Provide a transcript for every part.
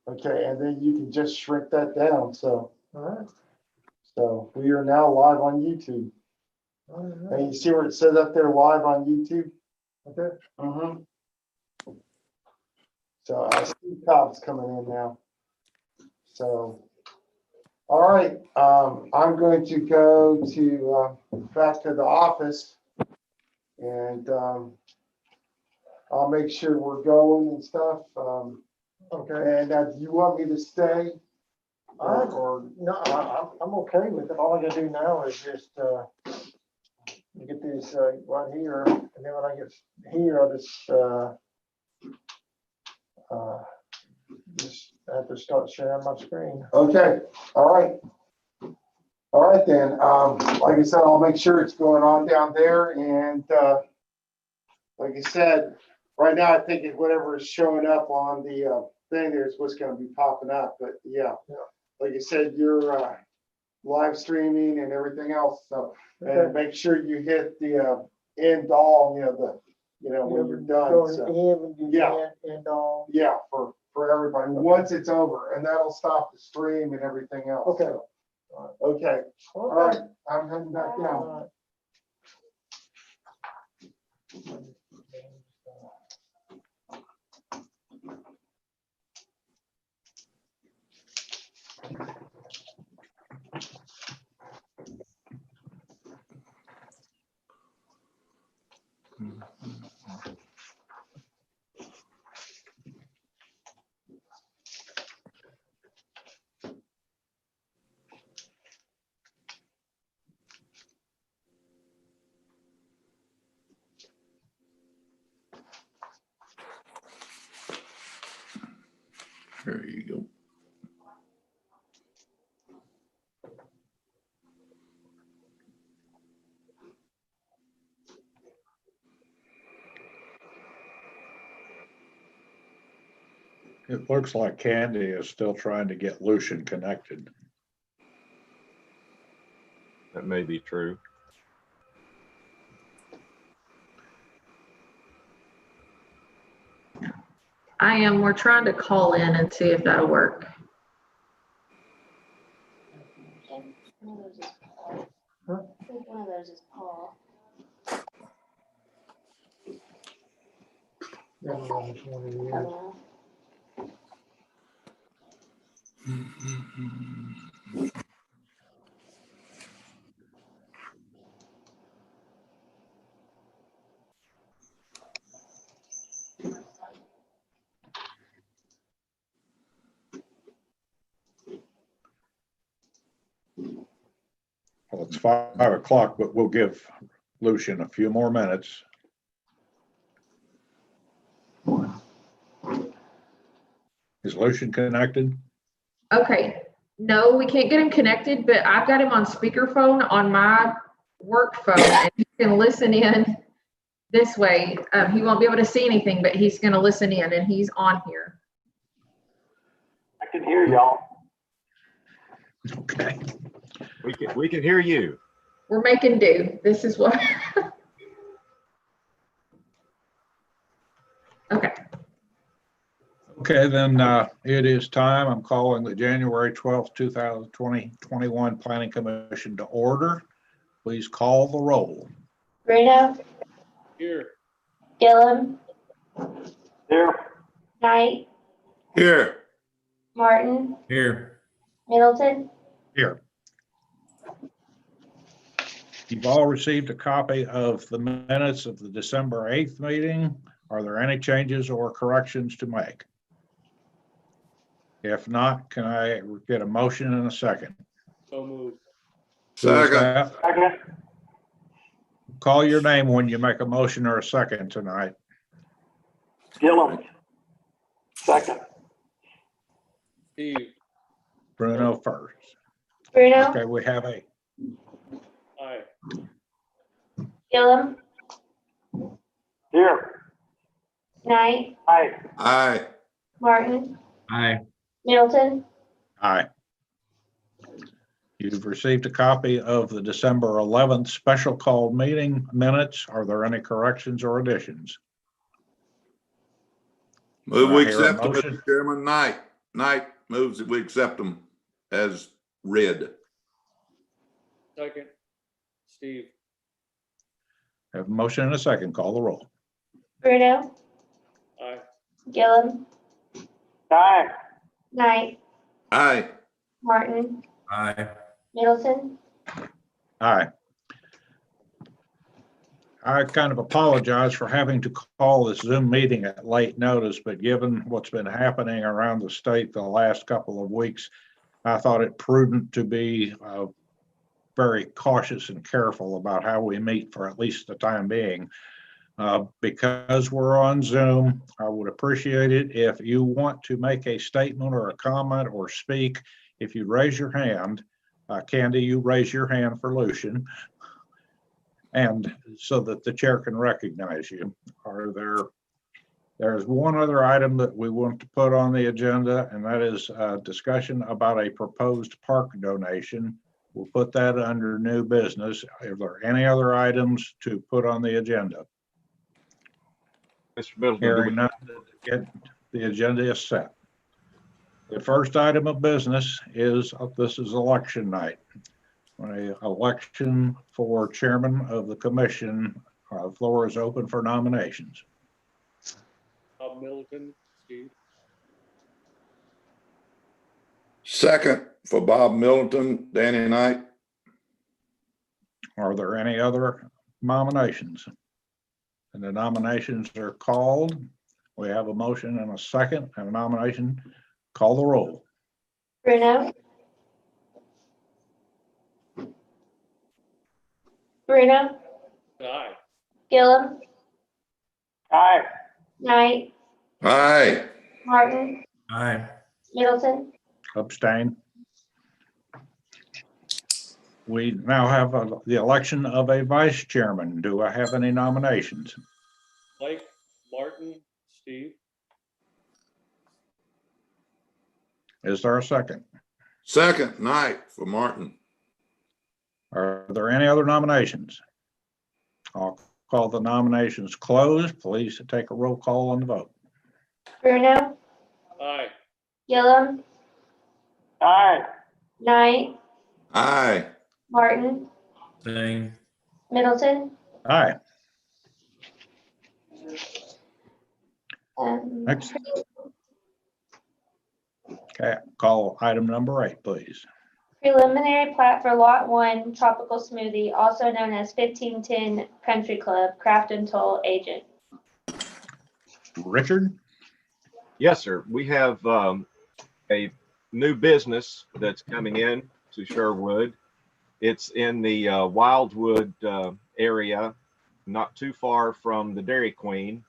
Okay, and then you can just shrink that down. So, All right. so we are now live on YouTube. All right. And you see where it says up there, live on YouTube? Okay. So I see cops coming in now. So, all right, I'm going to go to back to the office, and I'll make sure we're going and stuff. Okay. And do you want me to stay? Or No, I'm okay with it. All I gotta do now is just get these right here, and then when I get here, I'll just have to start sharing my screen. okay, all right. All right then. Like I said, I'll make sure it's going on down there, and like I said, right now I think whatever is showing up on the thing there is what's going to be popping up. But yeah, like I said, you're live streaming and everything else. So and make sure you hit the end all. When you're done. So, And all. yeah, for everybody once it's over, and that'll stop the stream and everything else. Okay. So, okay. All right. I'm heading back down. There you go. It looks like Candy is still trying to get Lucian connected. That may be true. We're trying to call in and see if that'll work. One of those is Paul. I think one of those is Paul. Hello. Well, it's 5 o'clock, but we'll give Lucian a few more minutes. Is Lucian connected? Okay. No, we can't get him connected, but I've got him on speakerphone on my work phone, and he can listen in this way. He won't be able to see anything, but he's going to listen in, and he's on here. I can hear y'all. Okay. We can hear you. We're making do. This is what. Okay. Okay, then it is time. I'm calling the January 12th, 2021 Planning Commission to order. Please call the roll. Bruno, Here. Gillum, Here. Knight, Here. Martin, Here. Middleton. Here. You've all received a copy of the minutes of the December 8th meeting. Are there any changes or corrections to make? If not, can I get a motion and a second? So moved. Second. Second. Call your name when you make a motion or a second tonight. Gillum. Second. Steve. Bruno first. Bruno, Okay, we have a Aye. Gillum, Here. Knight, Aye. aye. Martin, Aye. Middleton. Aye. You've received a copy of the December 11th special call meeting minutes. Are there any corrections or additions? Move Do I we hear a accept them, motion? Mr. Chairman. Knight moves that we accept them as read. Second. Steve. Have a motion and a second. Call the roll. Bruno, Aye. Gillum, Aye. Knight, Aye. Martin, Aye. Middleton. Aye. I kind of apologize for having to call this Zoom meeting at late notice, but given what's been happening around the state the last couple of weeks, I thought it prudent to be very cautious and careful about how we meet for at least the time being. Because we're on Zoom, I would appreciate it if you want to make a statement or a comment or speak, if you raise your hand. Candy, you raise your hand for Lucian. And so that the chair can recognize you. There's one other item that we want to put on the agenda, and that is a discussion about a proposed park donation. We'll put that under new business. Are there any other items to put on the agenda? Mr. Middleton, do Hearing we- none, the agenda is set. The first item of business is, this is election night. An election for chairman of the commission. Floor is open for nominations. Bob Middleton. Steve. Second for Bob Middleton, Danny Knight. Are there any other nominations? And the nominations are called. We have a motion and a second and a nomination. Call the roll. Bruno, Bruno, Aye. Gillum, Aye. Knight, Aye. Martin, Aye. Middleton. Abstain. We now have the election of a vice chairman. Do I have any nominations? Blake, Martin, Steve. Is there a second? Second, Knight for Martin. Are there any other nominations? I'll call the nominations closed. Please take a roll call on the vote. Bruno, Aye. Gillum, Aye. Knight, Aye. Martin, Thing. Middleton. Aye. Um, Next. Okay, call item number 8, please. Preliminary plat for Lot 1 Tropical Smoothie, also known as 1510 Country Club, Craft and Toll Agent. Richard? Yes, sir. We have a new business that's coming in to Sherwood. It's in the Wildwood area, not too far from the Dairy Queen,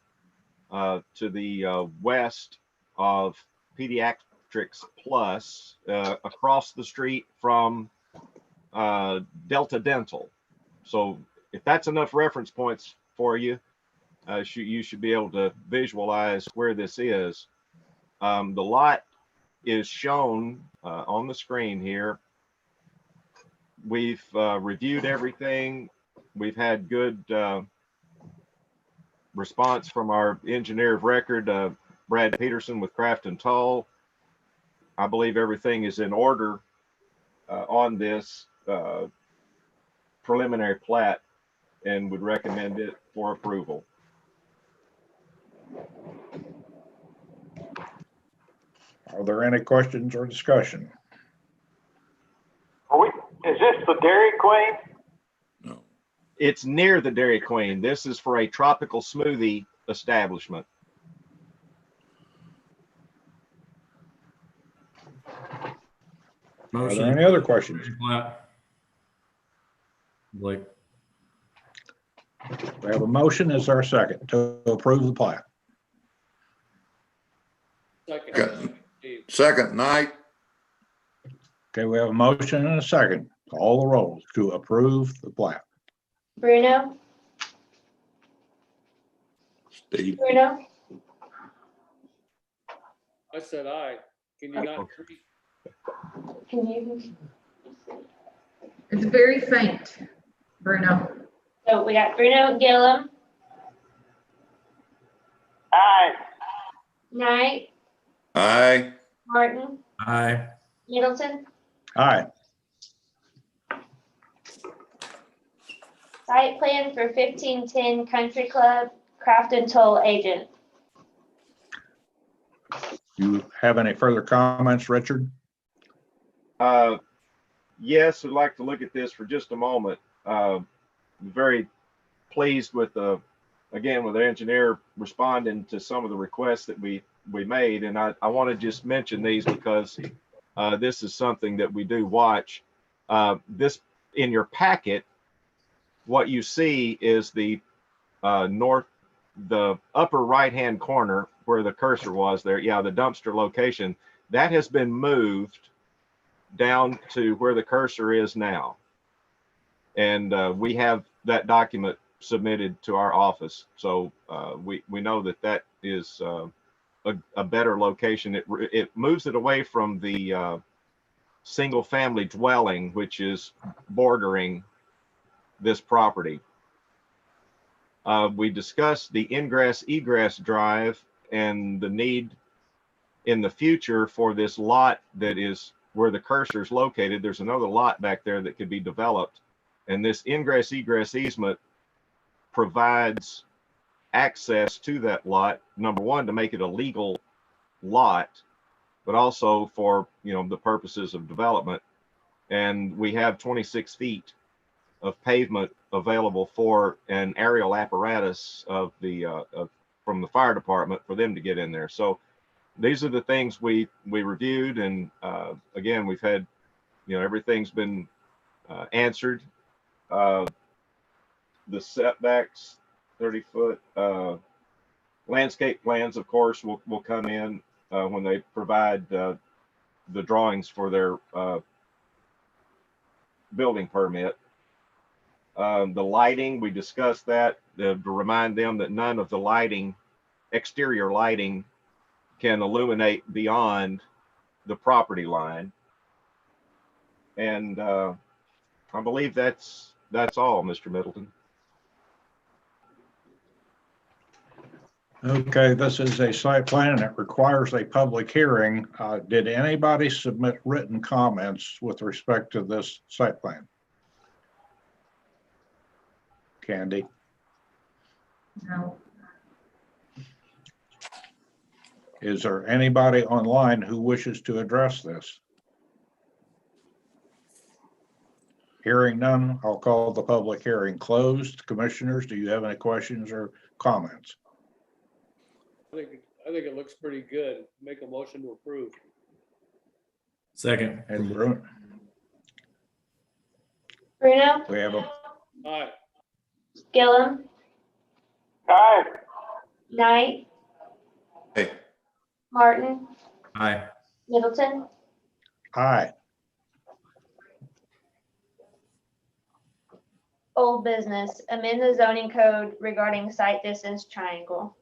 to the west of Pediatrics Plus, across the street from Delta Dental. So if that's enough reference points for you, you should be able to visualize where this is. The lot is shown on the screen here. We've reviewed everything. We've had good response from our engineer of record, Brad Peterson with Craft and Toll. I believe everything is in order on this preliminary plat and would recommend it for approval. Are there any questions or discussion? Is this the Dairy Queen? No. It's near the Dairy Queen. This is for a tropical smoothie establishment. Are there any other questions? Blake. We have a motion. Is there a second to approve the plat? Second. Steve. Second, Knight. Okay, we have a motion and a second. Call the roll to approve the plat. Bruno, Steve. Bruno, I said aye. Can you not? can you? It's very faint, Bruno. So we got Bruno, Gillum, Aye. Knight, Aye. Martin, Aye. Middleton. Aye. Site plan for 1510 Country Club, Craft and Toll Agent. You have any further comments, Richard? Yes, I'd like to look at this for just a moment. Very pleased with again, with the engineer responding to some of the requests that we made. And I want to just mention these because this is something that we do watch. This in your packet, what you see is the upper right-hand corner where the cursor was there. Yeah, the dumpster location that has been moved down to where the cursor is now. And we have that document submitted to our office. So we know that is a better location. It moves it away from the single family dwelling, which is bordering this property. We discussed the ingress egress drive and the need in the future for this lot that is where the cursor is located. There's another lot back there that could be developed, and this ingress egress easement provides access to that lot, number one, to make it a legal lot, but also for, you know, the purposes of development. And we have 26 feet of pavement available for an aerial apparatus of the from the fire department for them to get in there. So these are the things we reviewed, and again, we've had, you know, everything's been answered. The setbacks, 30-foot landscape plans, of course, will come in when they provide the drawings for their building permit. The lighting, we discussed that to remind them that none of the lighting, exterior lighting, can illuminate beyond the property line. And I believe that's all, Mr. Middleton. Okay, this is a site plan and it requires a public hearing. Did anybody submit written comments with respect to this site plan? Candy? No. Is there anybody online who wishes to address this? Hearing none, I'll call the public hearing closed. Commissioners, do you have any questions or comments? I think it looks pretty good. Make a motion to approve. Second. And Bruno, Bruno, we have a, Aye. Gillum, Aye. Knight, Hey. Martin, Aye. Middleton. aye. Old business, amend the zoning code regarding site distance triangle.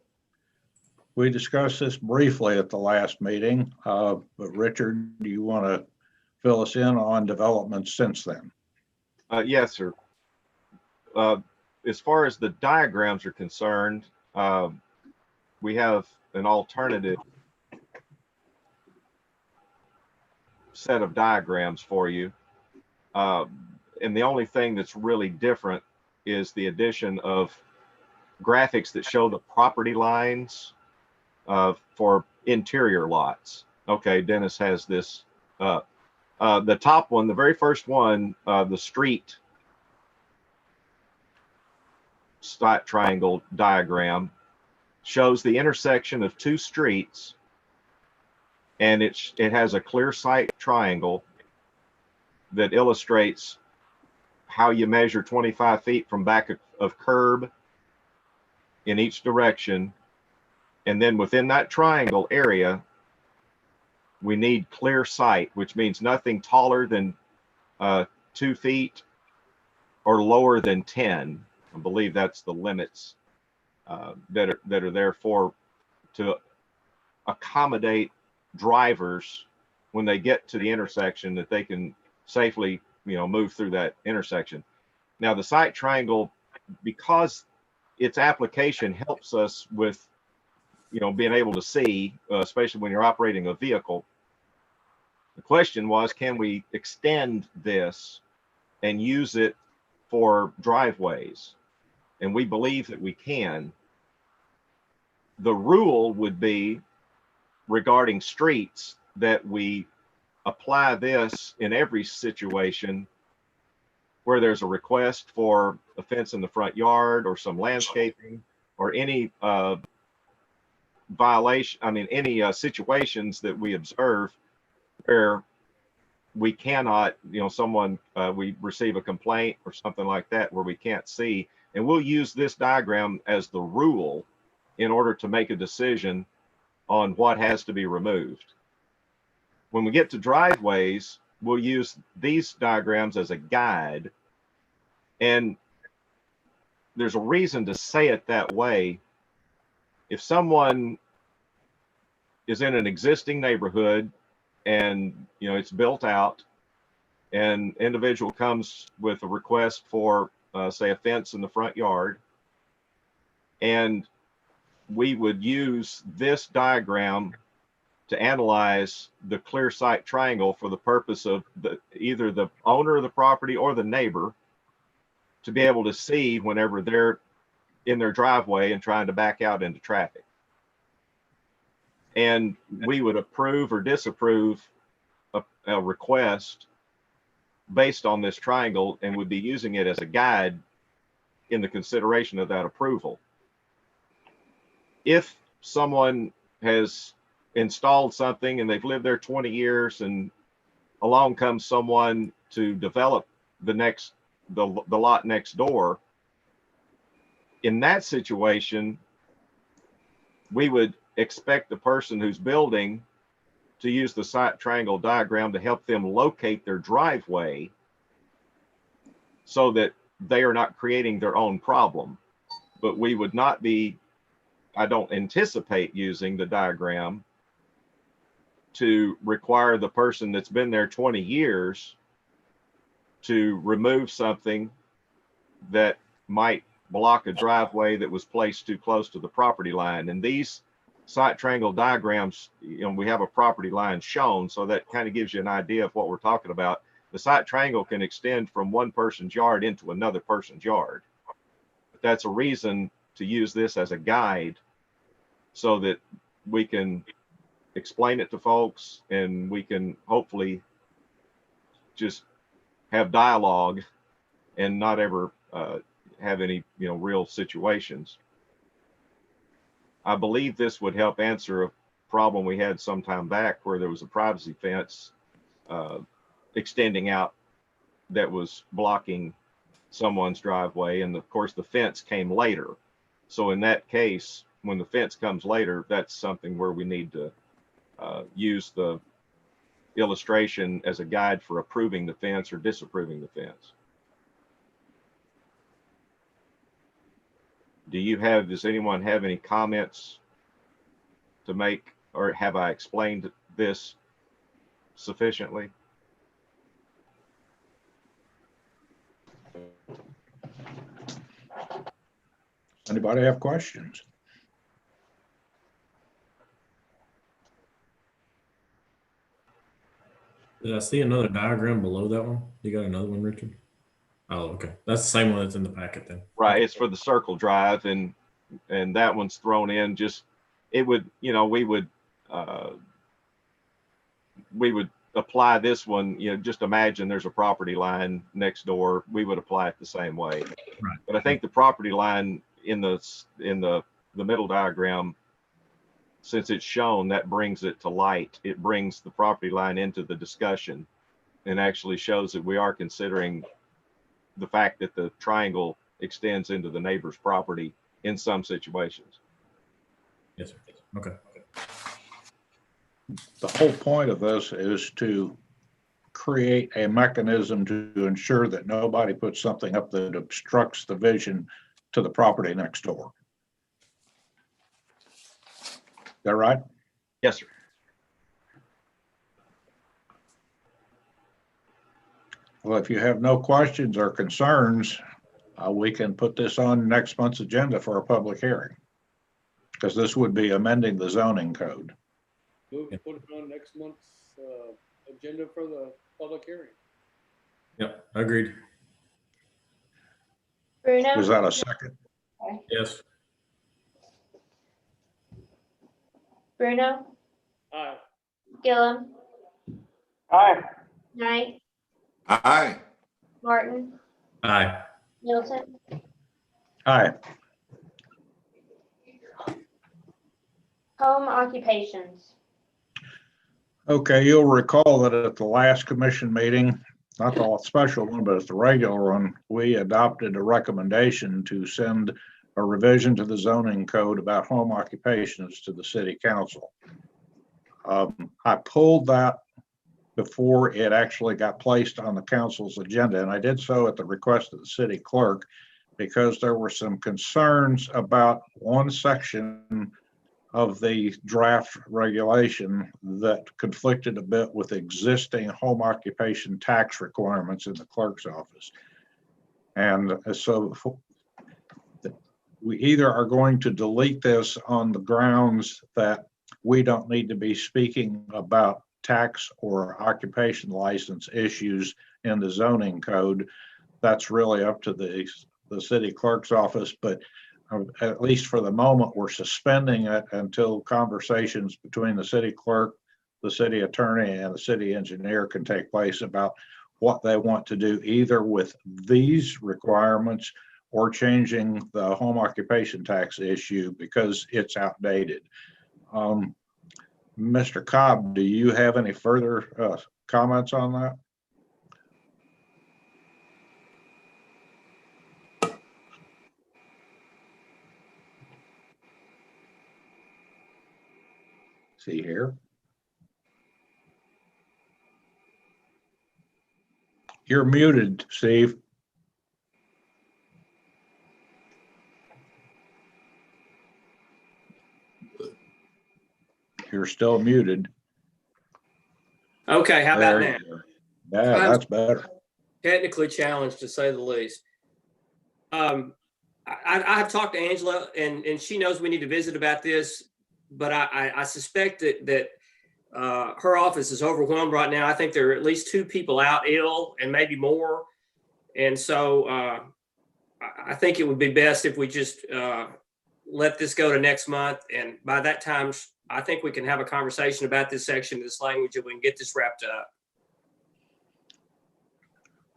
We discussed this briefly at the last meeting, but Richard, do you want to fill us in on developments since then? Yes, sir. As far as the diagrams are concerned, we have an alternative set of diagrams for you. And the only thing that's really different is the addition of graphics that show the property lines for interior lots. Okay, Dennis has this. The top one, the very first one, the street triangle diagram shows the intersection of two streets, and it has a clear sight triangle that illustrates how you measure 25 feet from back of curb in each direction. And then within that triangle area, we need clear sight, which means nothing taller than 2 feet or lower than 10. I believe that's the limits that are there to accommodate drivers when they get to the intersection, that they can safely move through that intersection. Now the site triangle, because its application helps us with, being able to see, especially when you're operating a vehicle. The question was, can we extend this and use it for driveways? And we believe that we can. The rule would be regarding streets that we apply this in every situation where there's a request for a fence in the front yard or some landscaping or any violation, any situations that we observe where we cannot, we receive a complaint or something like that where we can't see. And we'll use this diagram as the rule in order to make a decision on what has to be removed. When we get to driveways, we'll use these diagrams as a guide. And there's a reason to say it that way. If someone is in an existing neighborhood and it's built out, and individual comes with a request for say a fence in the front yard, and we would use this diagram to analyze the clear site triangle for the purpose of either the owner of the property or the neighbor to be able to see whenever they're in their driveway and trying to back out into traffic. And we would approve or disapprove a request based on this triangle, and would be using it as a guide in the consideration of that approval. If someone has installed something and they've lived there 20 years and along comes someone to develop the lot next door, in that situation, we would expect the person who's building to use the site triangle diagram to help them locate their driveway so that they are not creating their own problem. But we would not be, I don't anticipate using the diagram to require the person that's been there 20 years to remove something that might block a driveway that was placed too close to the property line. And these site triangle diagrams, we have a property line shown, so that kind of gives you an idea of what we're talking about. The site triangle can extend from one person's yard into another person's yard. But that's a reason to use this as a guide so that we can explain it to folks, and we can hopefully just have dialogue and not ever have any real situations. I believe this would help answer a problem we had some time back where there was a privacy fence extending out that was blocking someone's driveway, and of course the fence came later. So in that case, when the fence comes later, that's something where we need to use the illustration as a guide for approving the fence or disapproving the fence. Does anyone have any comments to make, or have I explained this sufficiently? Anybody have questions? Did I see another diagram below that one? You got another one, Richard? Oh, okay. That's the same one that's in the packet then. Right. It's for the circle drive, and that one's thrown in. Just it would, we would apply this one. Just imagine there's a property line next door. We would apply it the same way. Right. But I think the property line in the middle diagram, since it's shown, that brings it to light. It brings the property line into the discussion and actually shows that we are considering the fact that the triangle extends into the neighbor's property in some situations. Yes, sir. Okay. The whole point of this is to create a mechanism to ensure that nobody puts something up that obstructs the vision to the property next door. Is that right? Yes, sir. Well, if you have no questions or concerns, we can put this on next month's agenda for a public hearing. Because this would be amending the zoning code. Move to put it on next month's agenda for the public hearing. Yep, agreed. Bruno? Was that a second? Yes. Bruno? Aye. Gillum? Aye. Knight? Aye. Martin? Aye. Middleton? Aye. Home occupations. Okay, you'll recall that at the last commission meeting, not the special one, but at the regular one, we adopted a recommendation to send a revision to the zoning code about home occupations to the city council. I pulled that before it actually got placed on the council's agenda, and I did so at the request of the city clerk because there were some concerns about one section of the draft regulation that conflicted a bit with existing home occupation tax requirements in the clerk's office. And so we either are going to delete this on the grounds that we don't need to be speaking about tax or occupation license issues in the zoning code. That's really up to the city clerk's office, but at least for the moment, we're suspending it until conversations between the city clerk, the city attorney, and the city engineer can take place about what they want to do either with these requirements or changing the home occupation tax issue because it's outdated. Mr. Cobb, do you have any further comments on that? See here. You're muted, Steve. You're still muted. Okay, how about There now? you go. Yeah, that's better. Technically challenged, to say the least. I have talked to Angela, and she knows we need to visit about this, but I suspect that her office is overwhelmed right now. I think there are at least 2 people out ill and maybe more. And so I think it would be best if we just let this go to next month. And by that time, I think we can have a conversation about this section of this language and we can get this wrapped up.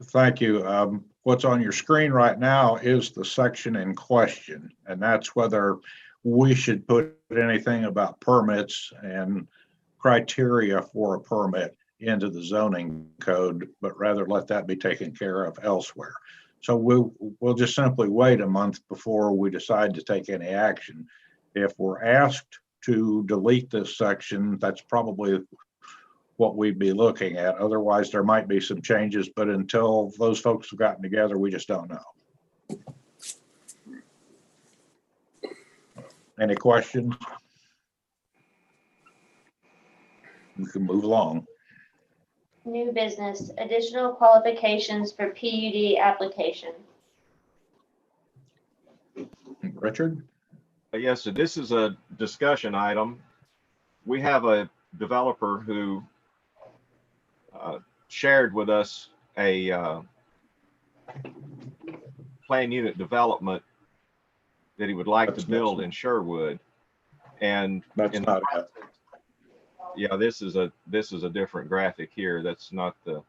Thank you. What's on your screen right now is the section in question, and that's whether we should put anything about permits and criteria for a permit into the zoning code, but rather let that be taken care of elsewhere. So we'll just simply wait a month before we decide to take any action. If we're asked to delete this section, that's probably what we'd be looking at. Otherwise, there might be some changes, but until those folks have gotten together, we just don't know. Any questions? We can move along. New business, additional qualifications for PUD application. Richard? Yes, so this is a discussion item. We have a developer who shared with us a plan unit development that he would like to build in Sherwood. And That's not it. Yeah, this is a different graphic here. That's not the,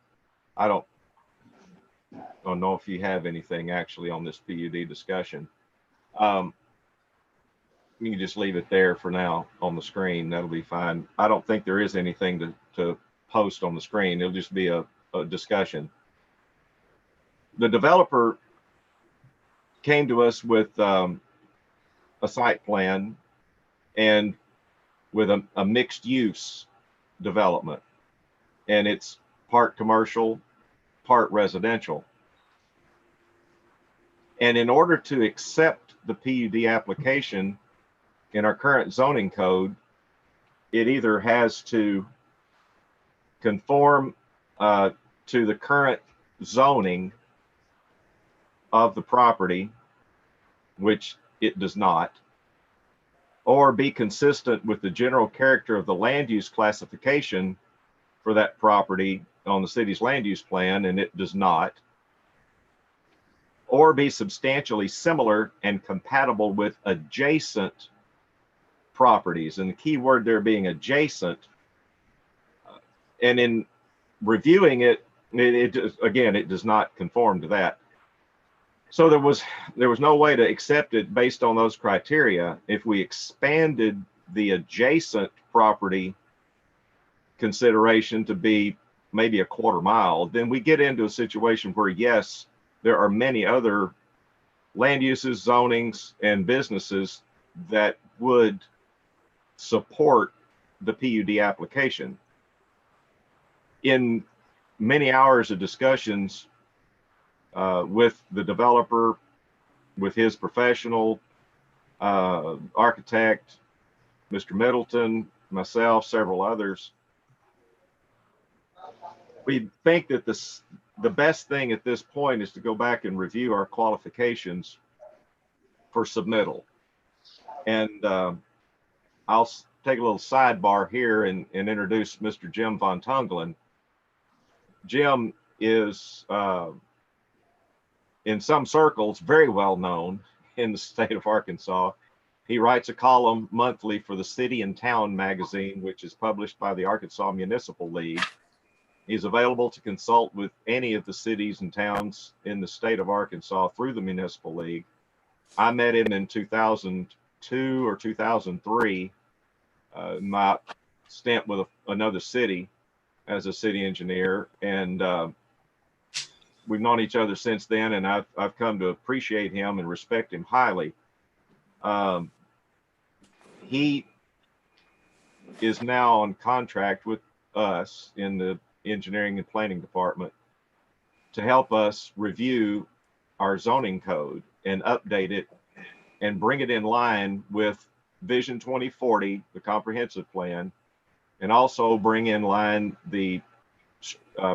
I don't know if you have anything actually on this PUD discussion. You can just leave it there for now on the screen. That'll be fine. I don't think there is anything to post on the screen. It'll just be a discussion. The developer came to us with a site plan and with a mixed use development, and it's part commercial, part residential. And in order to accept the PUD application in our current zoning code, it either has to conform to the current zoning of the property, which it does not, or be consistent with the general character of the land use classification for that property on the city's land use plan, and it does not, or be substantially similar and compatible with adjacent properties. And the key word there being adjacent. And in reviewing it, it does not conform to that. So there was no way to accept it based on those criteria. If we expanded the adjacent property consideration to be maybe a quarter mile, then we get into a situation where, yes, there are many other land uses, zonings, and businesses that would support the PUD application. In many hours of discussions with the developer, with his professional architect, Mr. Middleton, myself, several others, we think that the best thing at this point is to go back and review our qualifications for submittal. And I'll take a little sidebar here and introduce Mr. Jim Von Tunglen. Jim is, in some circles, very well known in the state of Arkansas. He writes a column monthly for the City and Town magazine, which is published by the Arkansas Municipal League. He's available to consult with any of the cities and towns in the state of Arkansas through the Municipal League. I met him in 2002 or 2003, my stint with another city as a city engineer, and we've known each other since then, and I've come to appreciate him and respect him highly. He is now on contract with us in the engineering and planning department to help us review our zoning code and update it and bring it in line with Vision 2040, the comprehensive plan, and also bring in line the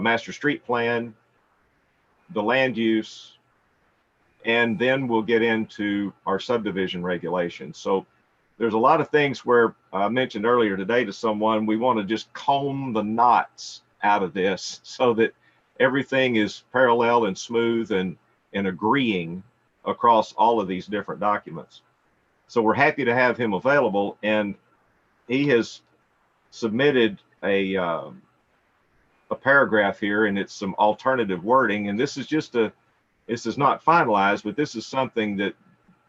master street plan, the land use, and then we'll get into our subdivision regulations. So there's a lot of things where I mentioned earlier today to someone, we want to just comb the knots out of this so that everything is parallel and smooth and agreeing across all of these different documents. So we're happy to have him available, and he has submitted a paragraph here, and it's some alternative wording, and this is not finalized, but this is something that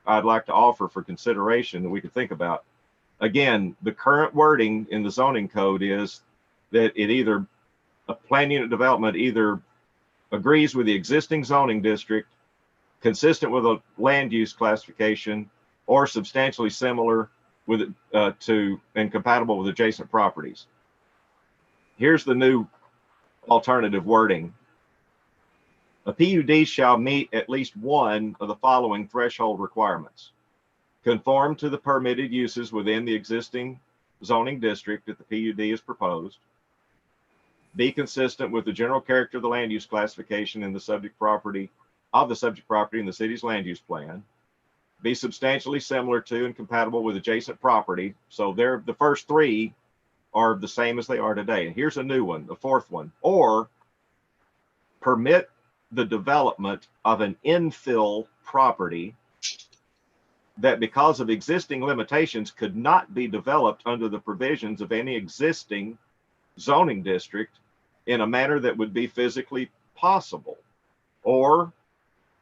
I'd like to offer for consideration that we could think about. Again, the current wording in the zoning code is that a plan unit development either agrees with the existing zoning district, consistent with a land use classification, or substantially similar with to and compatible with adjacent properties. Here's the new alternative wording. A PUD shall meet at least one of the following threshold requirements: conform to the permitted uses within the existing zoning district that the PUD is proposed, be consistent with the general character of the land use classification in the subject property in the city's land use plan, be substantially similar to and compatible with adjacent property. So the first three are the same as they are today. And here's a new one, the fourth one: or permit the development of an infill property that, because of existing limitations, could not be developed under the provisions of any existing zoning district in a manner that would be physically possible or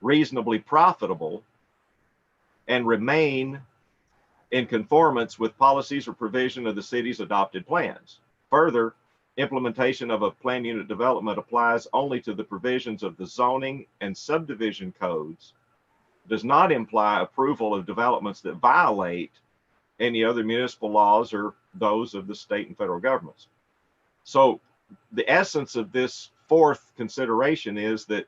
reasonably profitable and remain in conformance with policies or provision of the city's adopted plans. Further, implementation of a plan unit development applies only to the provisions of the zoning and subdivision codes, does not imply approval of developments that violate any other municipal laws or those of the state and federal governments. So the essence of this fourth consideration is that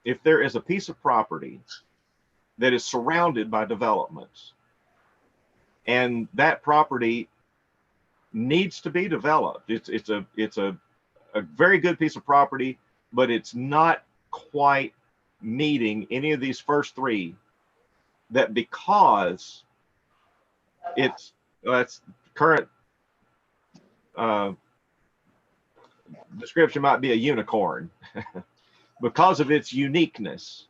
if there is a piece of property that is surrounded by developments, and that property needs to be developed, it's a very good piece of property, but it's not quite meeting any of these first three, that because it's current description might be a unicorn because of its uniqueness,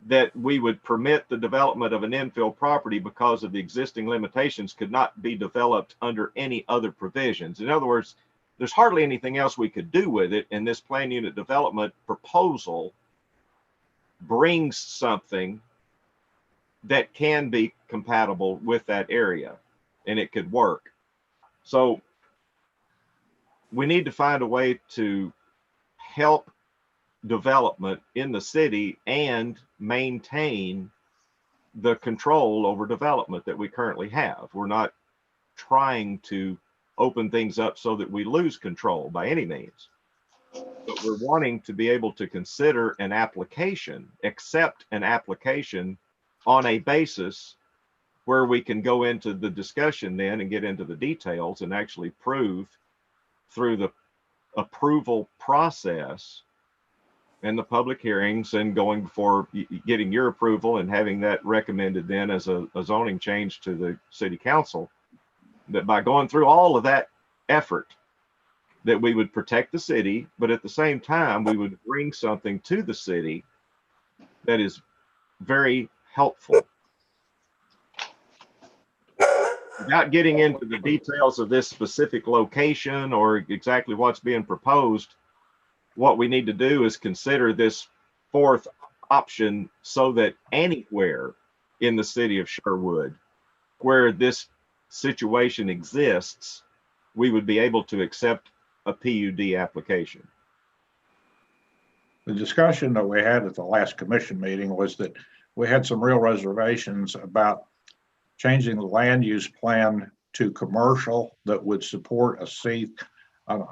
that we would permit the development of an infill property because of the existing limitations could not be developed under any other provisions. In other words, there's hardly anything else we could do with it, and this plan unit development proposal brings something that can be compatible with that area, and it could work. So we need to find a way to help development in the city and maintain the control over development that we currently have. We're not trying to open things up so that we lose control by any means, but we're wanting to be able to consider an application, accept an application on a basis where we can go into the discussion then and get into the details and actually prove through the approval process and the public hearings and going before getting your approval and having that recommended then as a zoning change to the city council, that by going through all of that effort, that we would protect the city, but at the same time, we would bring something to the city that is very helpful. Without getting into the details of this specific location or exactly what's being proposed, what we need to do is consider this fourth option so that anywhere in the city of Sherwood where this situation exists, we would be able to accept a PUD application. The discussion that we had at the last commission meeting was that we had some real reservations about changing the land use plan to commercial that would support a C, and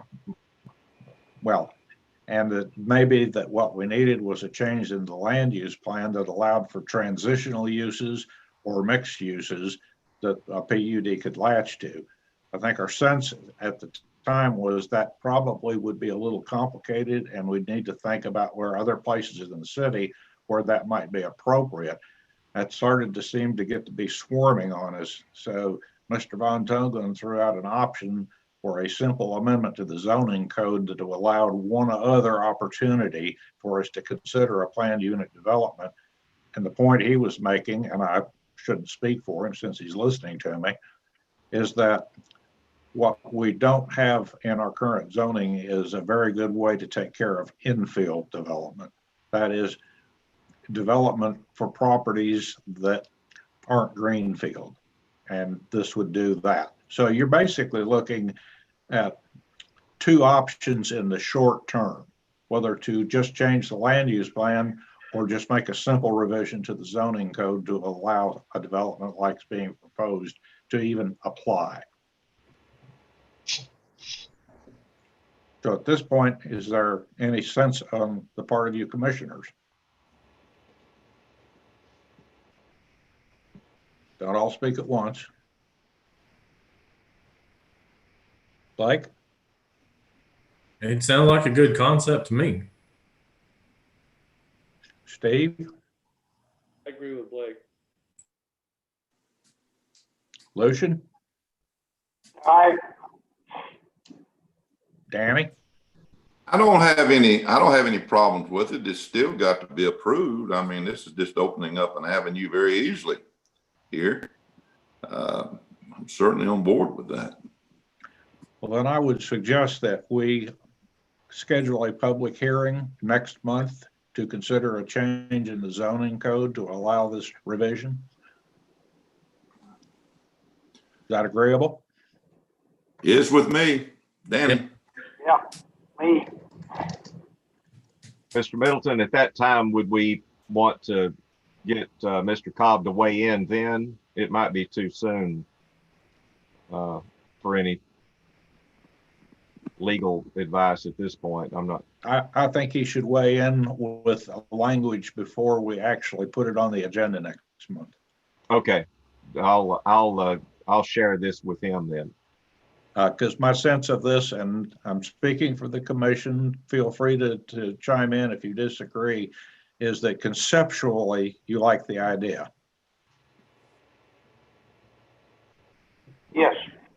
that maybe that what we needed was a change in the land use plan that allowed for transitional uses or mixed uses that a PUD could latch to. I think our sense at the time was that probably would be a little complicated, and we'd need to think about where other places in the city where that might be appropriate. That started to seem to get to be swarming on us. So Mr. Von Tonglen threw out an option for a simple amendment to the zoning code that allowed one other opportunity for us to consider a planned unit development. And the point he was making, and I shouldn't speak for him since he's listening to me, is that what we don't have in our current zoning is a very good way to take care of infill development. That is development for properties that aren't greenfield. And this would do that. So you're basically looking at two options in the short term, whether to just change the land use plan or just make a simple revision to the zoning code to allow a development like being proposed to even apply. So at this point, is there any sense on the part of you commissioners? Don't all speak at once. Blake? It sounded like a good concept to me. Steve? I agree with Blake. Lucian? Aye. Danny? I don't have any problems with it. It's still got to be approved. I mean, this is just opening up an avenue very easily here. I'm certainly on board with that. Well, then I would suggest that we schedule a public hearing next month to consider a change in the zoning code to allow this revision. Is that agreeable? Is with me, Danny. Yeah, me. Mr. Middleton, at that time, would we want to get Mr. Cobb to weigh in then? It might be too soon for any legal advice at this point. I'm not. I think he should weigh in with language before we actually put it on the agenda next month. Okay, I'll share this with him then. Because my sense of this, and I'm speaking for the commission, feel free to chime in if you disagree, is that conceptually you like the idea. Yes.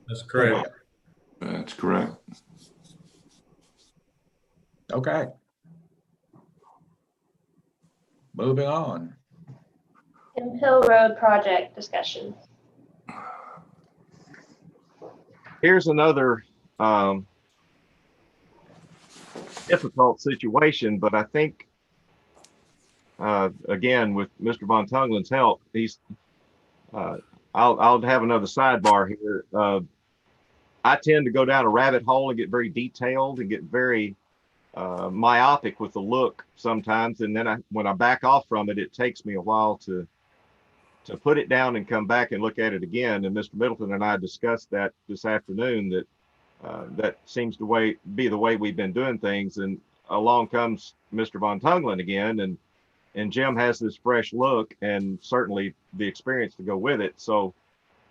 That's correct. That's correct. Okay. Moving on. Hill Road project discussion. Here's another difficult situation, but I think, again, with Mr. Von Tunglen's help, I'll have another sidebar here. I tend to go down a rabbit hole and get very detailed and get very myopic with the look sometimes. And then when I back off from it, it takes me a while to put it down and come back and look at it again. And Mr. Middleton and I discussed that this afternoon, that that seems to be the way we've been doing things. And along comes Mr. Von Tunglen again, and Jim has this fresh look and certainly the experience to go with it. So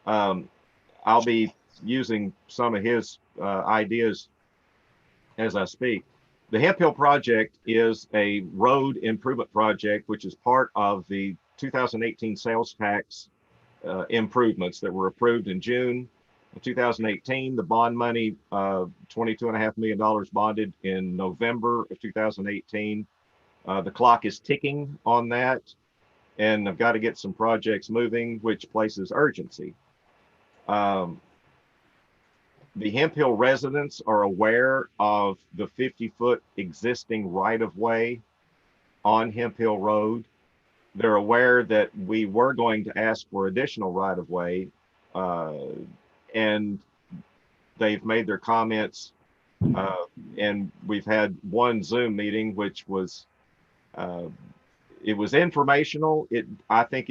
I'll be using some of his ideas as I speak. The Hemp Hill project is a road improvement project, which is part of the 2018 sales tax improvements that were approved in June of 2018. The bond money, $22.5 million bonded in November of 2018. The clock is ticking on that, and I've got to get some projects moving, which places urgency. The Hemp Hill residents are aware of the 50-foot existing right-of-way on Hemp Hill Road. They're aware that we were going to ask for additional right-of-way, and they've made their comments, and we've had one Zoom meeting, which was, it was informational. I think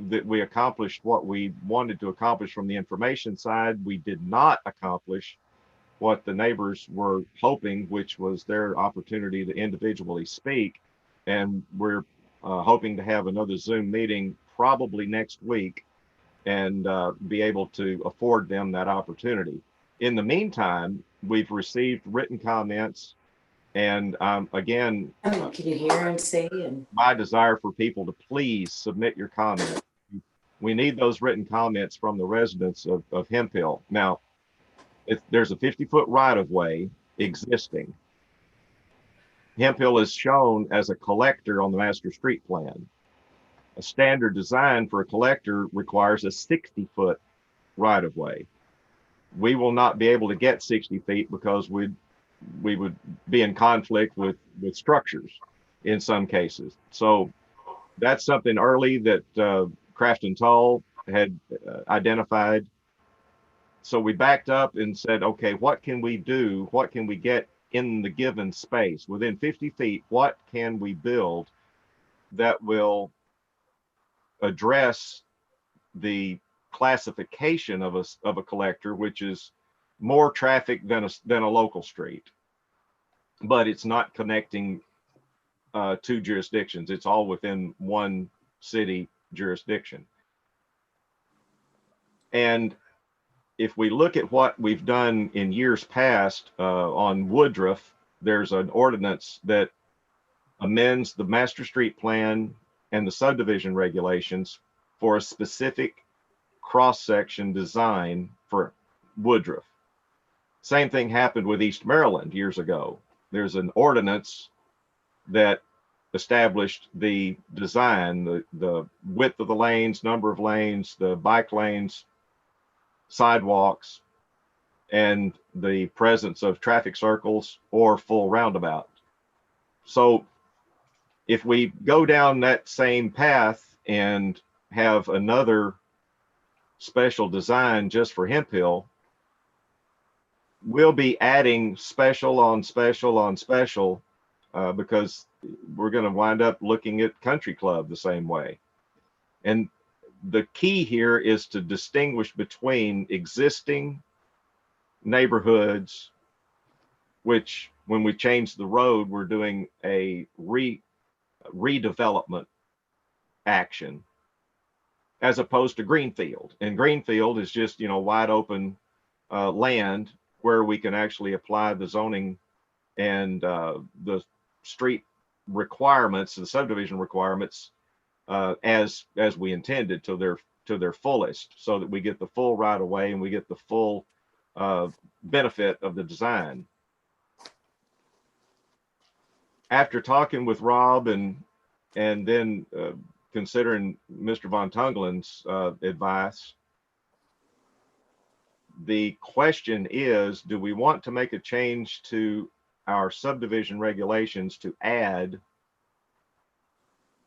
that we accomplished what we wanted to accomplish from the information side. We did not accomplish what the neighbors were hoping, which was their opportunity to individually speak. And we're hoping to have another Zoom meeting probably next week and be able to afford them that opportunity. In the meantime, we've received written comments, and again, can you hear and see? And my desire for people to please submit your comments. We need those written comments from the residents of Hemp Hill. Now, if there's a 50-foot right-of-way existing, Hemp Hill is shown as a collector on the master street plan. A standard design for a collector requires a 60-foot right-of-way. We will not be able to get 60 feet because we would be in conflict with structures in some cases. So that's something early that Craft and Toll had identified. So we backed up and said, okay, what can we do? What can we get in the given space? Within 50 feet, what can we build that will address the classification of a collector, which is more traffic than a local street, but it's not connecting two jurisdictions. It's all within one city jurisdiction. And if we look at what we've done in years past on Woodruff, there's an ordinance that amends the master street plan and the subdivision regulations for a specific cross-section design for Woodruff. Same thing happened with East Maryland years ago. There's an ordinance that established the design, the width of the lanes, number of lanes, the bike lanes, sidewalks, and the presence of traffic circles or full roundabout. So if we go down that same path and have another special design just for Hemp Hill, we'll be adding special on special on special because we're going to wind up looking at Country Club the same way. And the key here is to distinguish between existing neighborhoods, which when we change the road, we're doing a redevelopment action, as opposed to Greenfield. And Greenfield is just, wide open land where we can actually apply the zoning and the street requirements, the subdivision requirements, as we intended to their fullest, so that we get the full right of way and we get the full benefit of the design. After talking with Rob and then considering Mr. Von Tunglen's advice, the question is, do we want to make a change to our subdivision regulations to add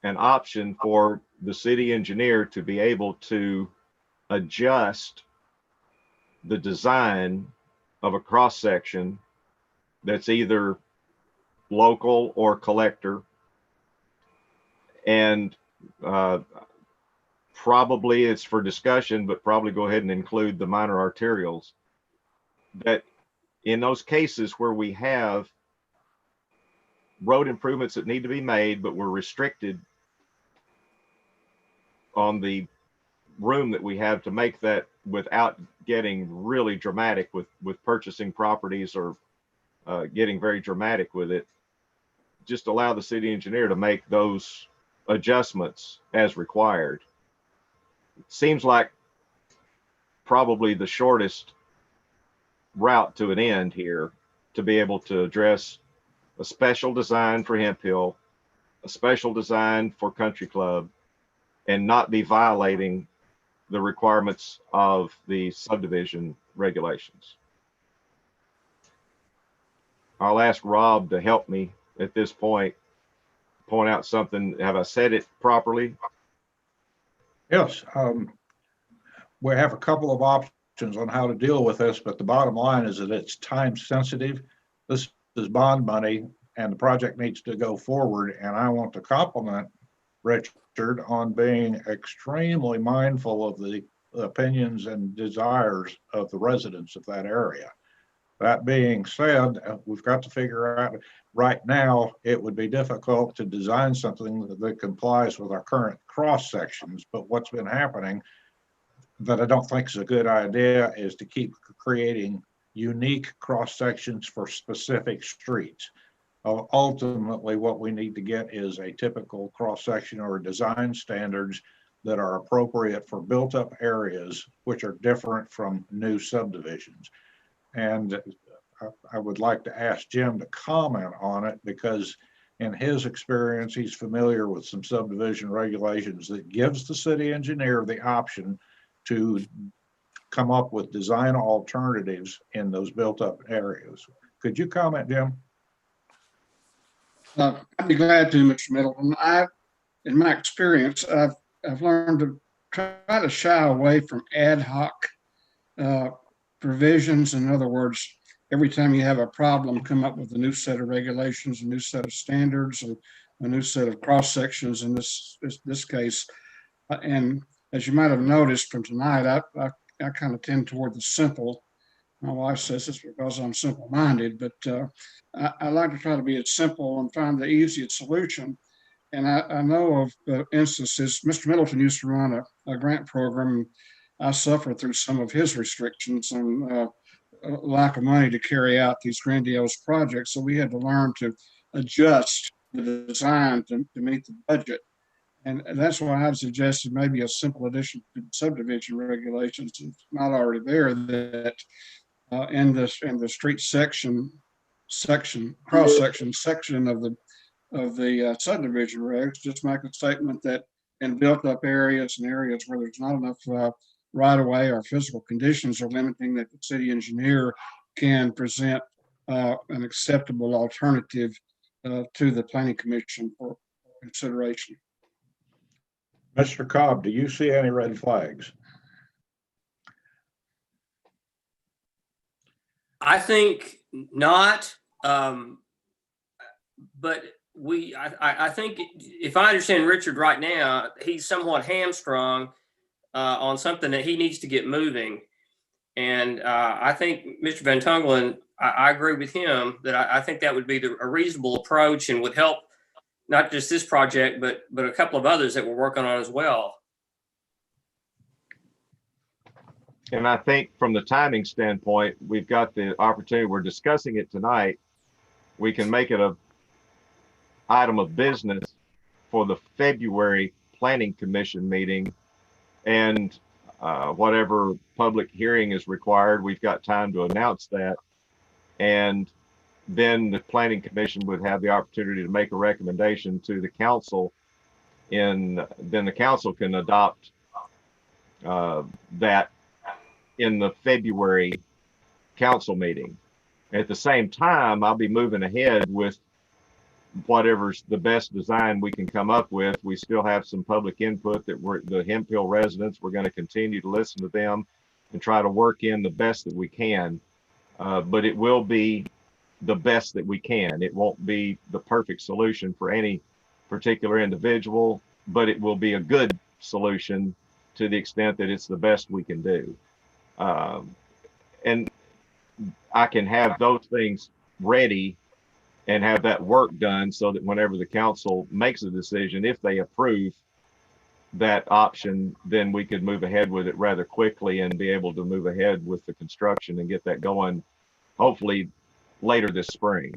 an option for the city engineer to be able to adjust the design of a cross section that's either local or collector, and probably it's for discussion, but probably go ahead and include the minor arterials, that in those cases where we have road improvements that need to be made, but we're restricted on the room that we have to make that without getting really dramatic with purchasing properties or getting very dramatic with it, just allow the city engineer to make those adjustments as required. It seems like probably the shortest route to an end here, to be able to address a special design for Hemp Hill, a special design for Country Club, and not be violating the requirements of the subdivision regulations. I'll ask Rob to help me at this point, point out something. Have I said it properly? Yes. We have a couple of options on how to deal with this, but the bottom line is that it's time sensitive. This is bond money and the project needs to go forward. And I want to compliment Richard on being extremely mindful of the opinions and desires of the residents of that area. That being said, we've got to figure out, right now, it would be difficult to design something that complies with our current cross sections. But what's been happening that I don't think is a good idea is to keep creating unique cross sections for specific streets. Ultimately, what we need to get is a typical cross section or design standards that are appropriate for built up areas, which are different from new subdivisions. And I would like to ask Jim to comment on it, because in his experience, he's familiar with some subdivision regulations that gives the city engineer the option to come up with design alternatives in those built up areas. Could you comment, Jim? I'd be glad to, Mr. Middleton. In my experience, I've learned to try to shy away from ad hoc provisions. In other words, every time you have a problem, come up with a new set of regulations, a new set of standards, and a new set of cross sections in this case. And as you might have noticed from tonight, I kind of tend toward the simple. My wife says it's because I'm simple-minded, but I like to try to be as simple and find the easiest solution. And I know of instances. Mr. Middleton used to run a grant program. I suffered through some of his restrictions and lack of money to carry out these grandiose projects. So we had to learn to adjust the design to meet the budget. And that's why I've suggested maybe a simple addition to subdivision regulations, if not already there, that in the street cross section of the subdivision regs, just make a statement that in built up areas and areas where there's not enough right of way or physical conditions are limiting, that the city engineer can present an acceptable alternative to the planning commission for consideration. Mr. Cobb, do you see any red flags? I think not, but I think if I understand Richard right now, he's somewhat hamstrung on something that he needs to get moving. And I think Mr. Van Tunglen, I agree with him that I think that would be a reasonable approach and would help not just this project, but a couple of others that we're working on as well. And I think from the timing standpoint, we've got the opportunity, we're discussing it tonight. We can make it a item of business for the February Planning Commission meeting. And whatever public hearing is required, we've got time to announce that. And then the Planning Commission would have the opportunity to make a recommendation to the council. Then the council can adopt that in the February council meeting. At the same time, I'll be moving ahead with whatever's the best design we can come up with. We still have some public input that the Hemp Hill residents, we're going to continue to listen to them and try to work in the best that we can. But it will be the best that we can. It won't be the perfect solution for any particular individual, but it will be a good solution to the extent that it's the best we can do. And I can have those things ready and have that work done so that whenever the council makes a decision, if they approve that option, then we could move ahead with it rather quickly and be able to move ahead with the construction and get that going, hopefully later this spring.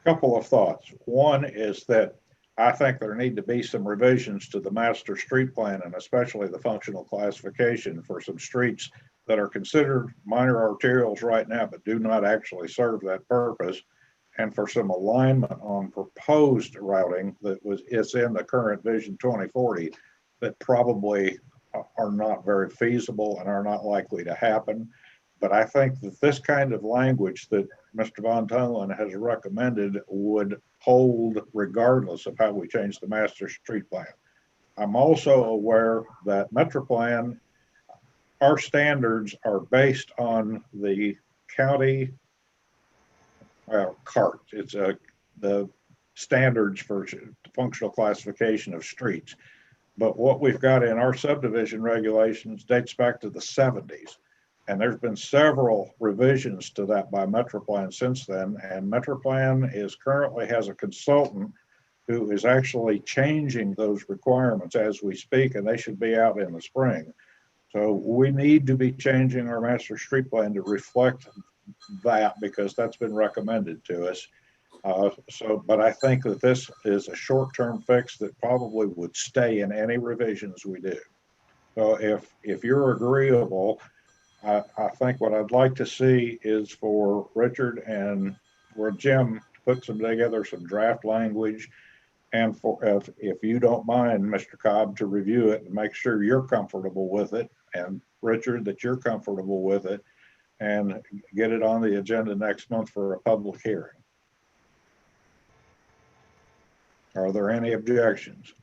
Couple of thoughts. One is that I think there need to be some revisions to the master street plan, and especially the functional classification for some streets that are considered minor arterials right now, but do not actually serve that purpose, and for some alignment on proposed routing that is in the current Vision 2040 that probably are not very feasible and are not likely to happen. But I think that this kind of language that Mr. Von Tunlen has recommended would hold regardless of how we change the master street plan. I'm also aware that MetroPlan, our standards are based on the county CART. It's the standards for functional classification of streets. But what we've got in our subdivision regulations dates back to the 70s. And there's been several revisions to that by MetroPlan since then. And MetroPlan currently has a consultant who is actually changing those requirements as we speak, and they should be out in the spring. So we need to be changing our master street plan to reflect that, because that's been recommended to us. But I think that this is a short-term fix that probably would stay in any revisions we do. So if you're agreeable, I think what I'd like to see is for Richard and for Jim to put together some draft language, and for if you don't mind, Mr. Cobb, to review it and make sure you're comfortable with it, and Richard, that you're comfortable with it, and get it on the agenda next month for a public hearing. Are there any objections?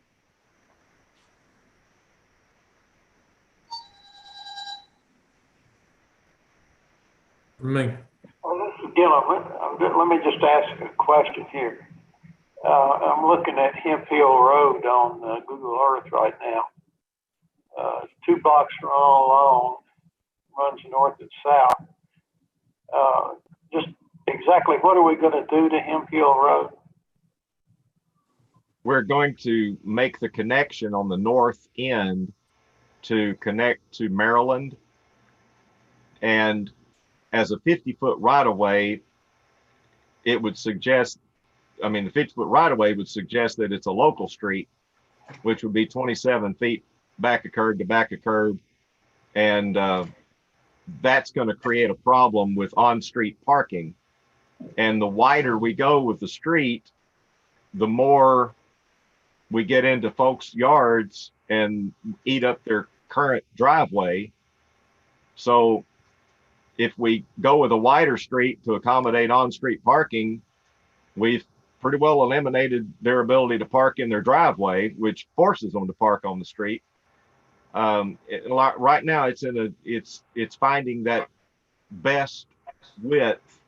Me. Well, this is Gillum. Let me just ask a question here. I'm looking at Hemp Hill Road on Google Earth right now. 2 blocks long, runs north and south. Just exactly what are we going to do to Hemp Hill Road? We're going to make the connection on the north end to connect to Maryland. And as a 50-foot right-of-way, it would suggest, the 50-foot right-of-way would suggest that it's a local street, which would be 27 feet back of curb to back of curb. And that's going to create a problem with on-street parking. And the wider we go with the street, the more we get into folks' yards and eat up their current driveway. So if we go with a wider street to accommodate on-street parking, we've pretty well eliminated their ability to park in their driveway, which forces them to park on the street. Right now, it's finding that best width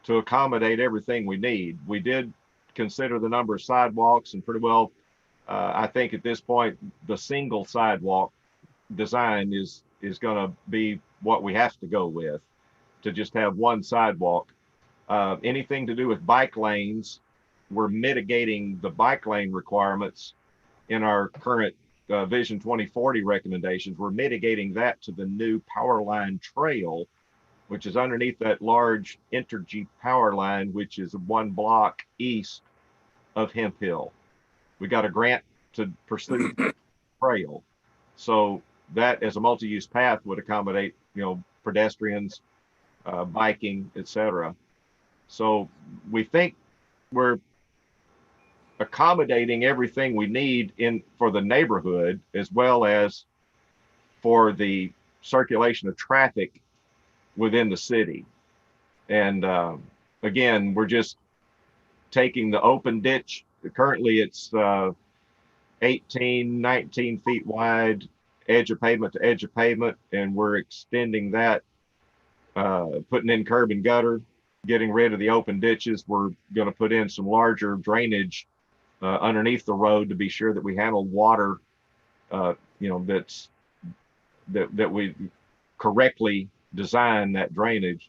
to accommodate everything we need. We did consider the number of sidewalks, and pretty well, I think at this point, the single sidewalk design is going to be what we have to go with, to just have one sidewalk. Anything to do with bike lanes, we're mitigating the bike lane requirements in our current Vision 2040 recommendations, we're mitigating that to the new power line trail, which is underneath that large Entergy power line, which is 1 block east of Hemp Hill. We got a grant to pursue the trail. So that as a multi-use path would accommodate, pedestrians, biking, etc. So we think we're accommodating everything we need for the neighborhood, as well as for the circulation of traffic within the city. And again, we're just taking the open ditch. Currently it's 18, 19 feet wide, edge of pavement to edge of pavement, and we're extending that, putting in curb and gutter, getting rid of the open ditches. We're going to put in some larger drainage underneath the road to be sure that we handle water, that we correctly design that drainage.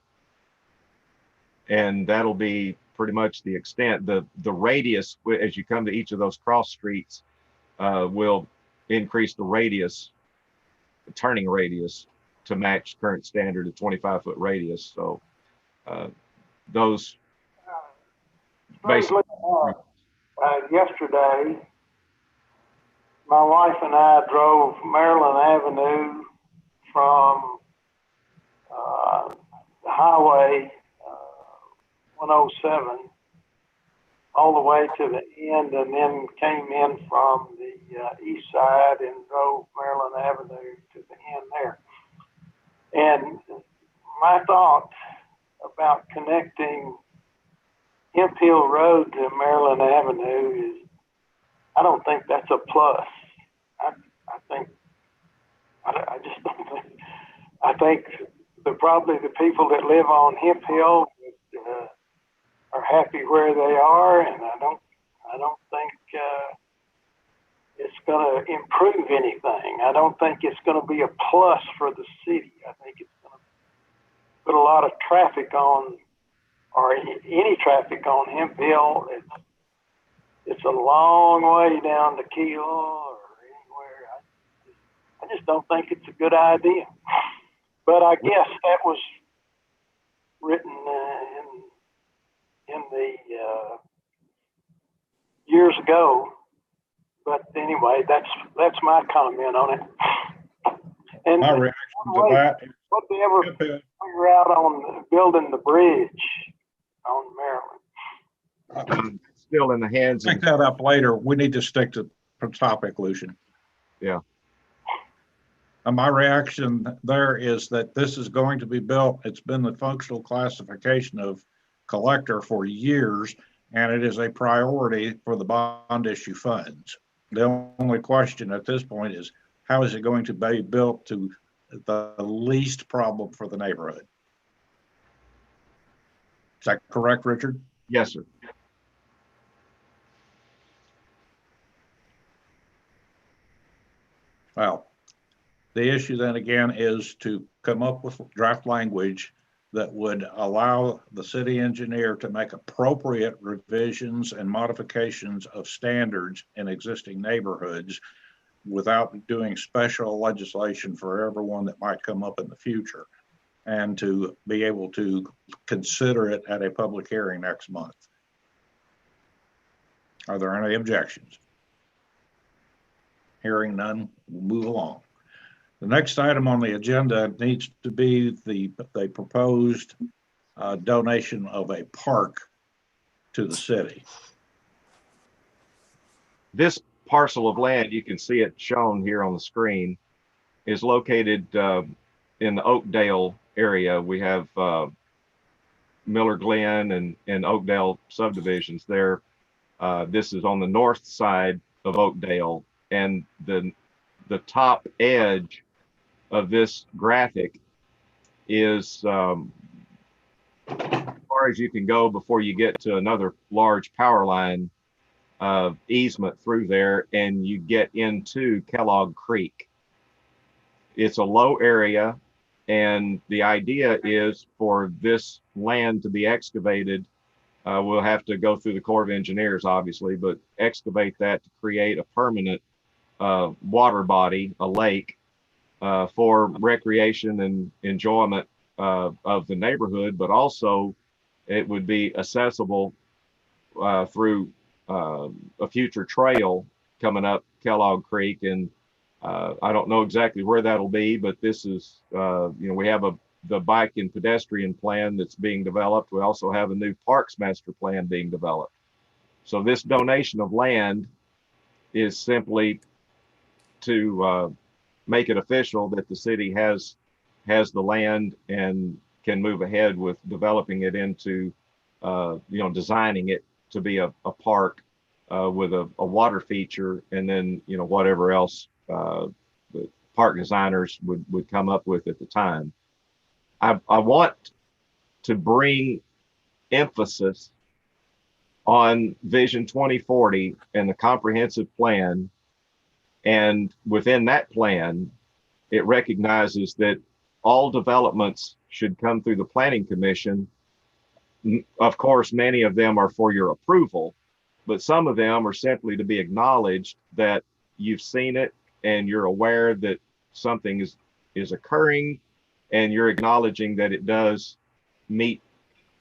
And that'll be pretty much the extent. The radius, as you come to each of those cross streets, will increase the radius, the turning radius, to match current standard of 25-foot radius. So those basically. Yesterday, my wife and I drove Maryland Avenue from the highway 107 all the way to the end, and then came in from the east side and drove Maryland Avenue to the end there. And my thought about connecting Hemp Hill Road to Maryland Avenue is, I don't think that's a plus. I just don't think. I think probably the people that live on Hemp Hill are happy where they are, and I don't think it's going to improve anything. I don't think it's going to be a plus for the city. I think it's going to put a lot of traffic on, or any traffic on Hemp Hill. It's a long way down to Keel or anywhere. I just don't think it's a good idea. But I guess that was written in the years ago. But anyway, that's my comment on it. And My reaction to that. what they ever figure out on building the bridge on Maryland? Still in the hands. Pick that up later. We need to stick to the topic, Lucian. Yeah. And my reaction there is that this is going to be built. It's been the functional classification of collector for years, and it is a priority for the bond issue funds. The only question at this point is, how is it going to be built to the least problem for the neighborhood? Is that correct, Richard? Yes, sir. Well, the issue then again is to come up with draft language that would allow the city engineer to make appropriate revisions and modifications of standards in existing neighborhoods without doing special legislation for everyone that might come up in the future, and to be able to consider it at a public hearing next month. Are there any objections? Hearing none, we'll move along. The next item on the agenda needs to be the proposed donation of a park to the city. This parcel of land, you can see it shown here on the screen, is located in the Oakdale area. We have Miller Glen and Oakdale subdivisions there. This is on the north side of Oakdale, and the top edge of this graphic is as far as you can go before you get to another large power line easement through there, and you get into Kellogg Creek. It's a low area, and the idea is for this land to be excavated. We'll have to go through the Corps of Engineers, obviously, but excavate that to create a permanent water body, a lake, for recreation and enjoyment of the neighborhood, but also it would be accessible through a future trail coming up Kellogg Creek. And I don't know exactly where that'll be, but this is, we have the bike and pedestrian plan that's being developed. We also have a new parks master plan being developed. So this donation of land is simply to make it official that the city has the land and can move ahead with developing it into, designing it to be a park with a water feature, and then, whatever else the park designers would come up with at the time. I want to bring emphasis on Vision 2040 and the comprehensive plan. And within that plan, it recognizes that all developments should come through the Planning Commission. Of course, many of them are for your approval, but some of them are simply to be acknowledged that you've seen it and you're aware that something is occurring, and you're acknowledging that it does meet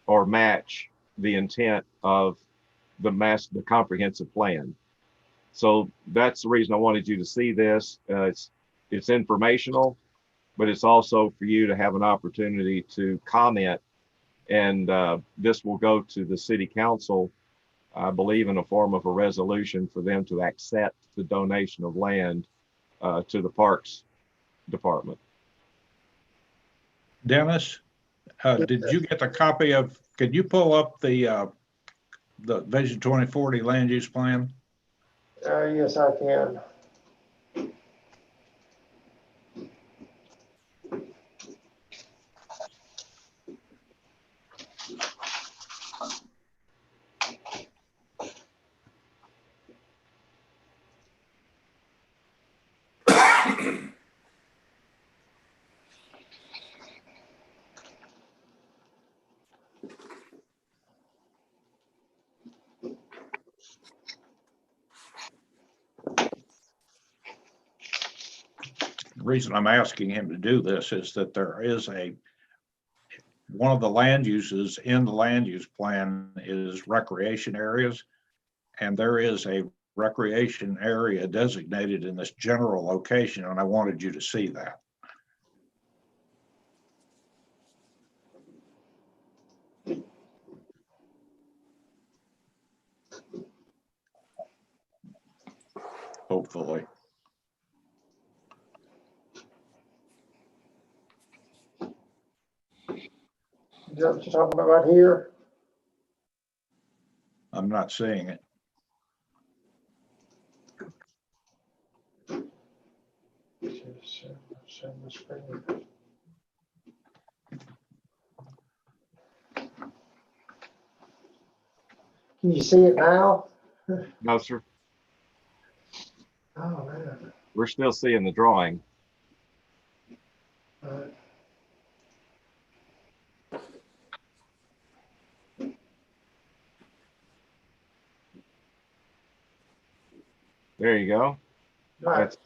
or match the intent of the comprehensive plan. So that's the reason I wanted you to see this. It's informational, but it's also for you to have an opportunity to comment. And this will go to the city council, I believe, in a form of a resolution for them to accept the donation of land to the Parks Department. Dennis, did you get a copy of, could you pull up the Vision 2040 land use plan? Yes, I can. The reason I'm asking him to do this is that there is one of the land uses in the land use plan is recreation areas. And there is a recreation area designated in this general location, and I wanted you to see that. Hopefully. Is that what you're talking about right here? I'm not seeing it. Share my screen. Can you see it now? No, sir. Oh, man. We're still seeing the drawing. There you go. Right.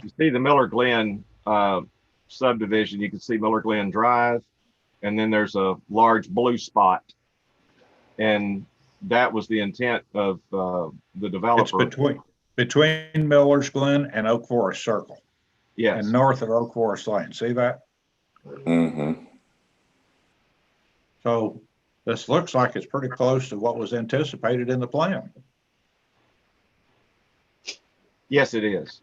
You see the Miller Glen subdivision. You can see Miller Glen Drive, and then there's a large blue spot. And that was the intent of the developer. It's between Miller's Glen and Oak Forest Circle. Yes. And north of Oak Forest Lane. See that? Mm-hmm. So this looks like it's pretty close to what was anticipated in the plan. Yes, it is.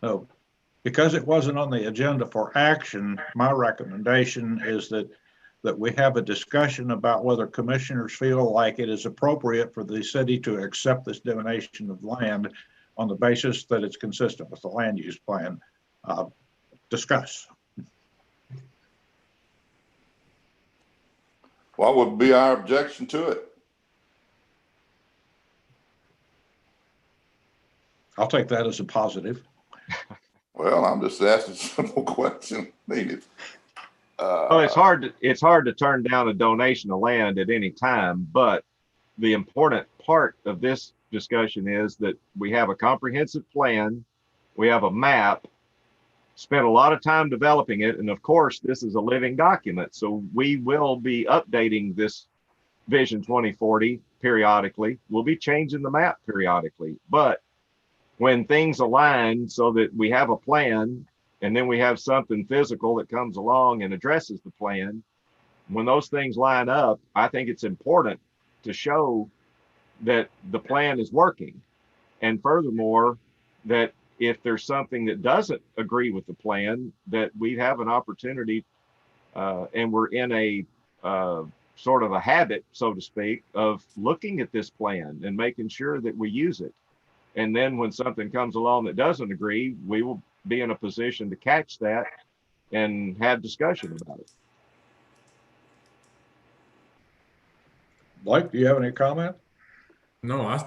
So because it wasn't on the agenda for action, my recommendation is that we have a discussion about whether commissioners feel like it is appropriate for the city to accept this donation of land on the basis that it's consistent with the land use plan. Discuss. What would be our objection to it? I'll take that as a positive. Well, I'm just asking a simple question. Oh, it's hard to turn down a donation of land at any time, but the important part of this discussion is that we have a comprehensive plan, we have a map, spent a lot of time developing it, and of course, this is a living document, so we will be updating this Vision 2040 periodically. We'll be changing the map periodically, but when things align so that we have a plan and then we have something physical that comes along and addresses the plan, when those things line up, I think it's important to show that the plan is working. And furthermore, that if there's something that doesn't agree with the plan, that we have an opportunity, and we're in a sort of a habit, so to speak, of looking at this plan and making sure that we use it. And then when something comes along that doesn't agree, we will be in a position to catch that and have discussion about it. Blake, do you have any comment? No, I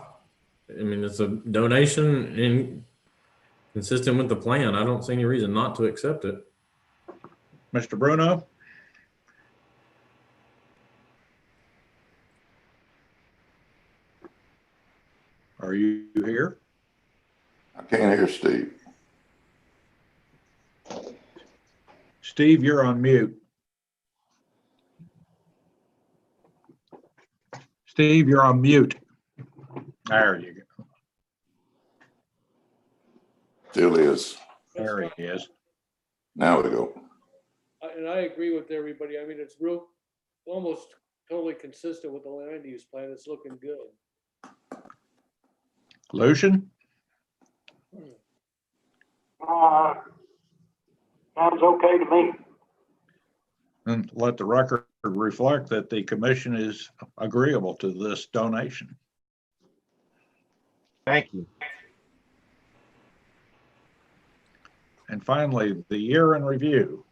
mean, it's a donation and consistent with the plan. I don't see any reason not to accept it. Mr. Bruno? Are you here? I can't hear Steve. Steve, you're on mute. Steve, you're on mute. There you go. Still is. There he is. Now we go. And I agree with everybody. I mean, it's almost totally consistent with the land use plan. It's looking good. Lucian? Sounds okay to me. And let the record reflect that the commission is agreeable to this donation. Thank you. And finally, the year in review.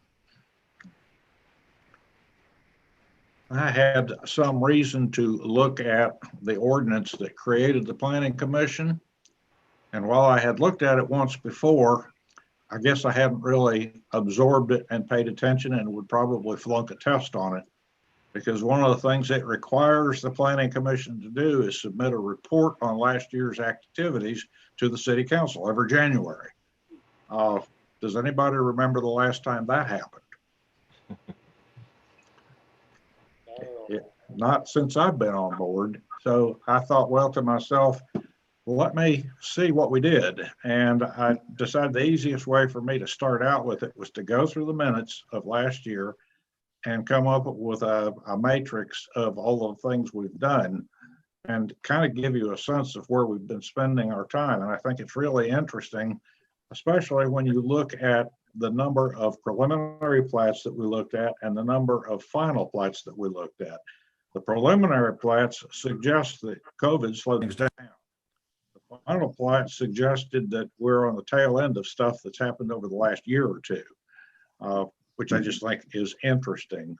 I had some reason to look at the ordinance that created the Planning Commission. And while I had looked at it once before, I guess I hadn't really absorbed it and paid attention, and would probably flunk a test on it. Because one of the things it requires the Planning Commission to do is submit a report on last year's activities to the City Council every January. Does anybody remember the last time that happened? Not since I've been on board. So I thought, well, to myself, let me see what we did. And I decided the easiest way for me to start out with it was to go through the minutes of last year and come up with a matrix of all the things we've done and kind of give you a sense of where we've been spending our time. And I think it's really interesting, especially when you look at the number of preliminary plats that we looked at and the number of final plats that we looked at. The preliminary plats suggest that COVID slowed things down. The final plat suggested that we're on the tail end of stuff that's happened over the last year or two, which I just think is interesting.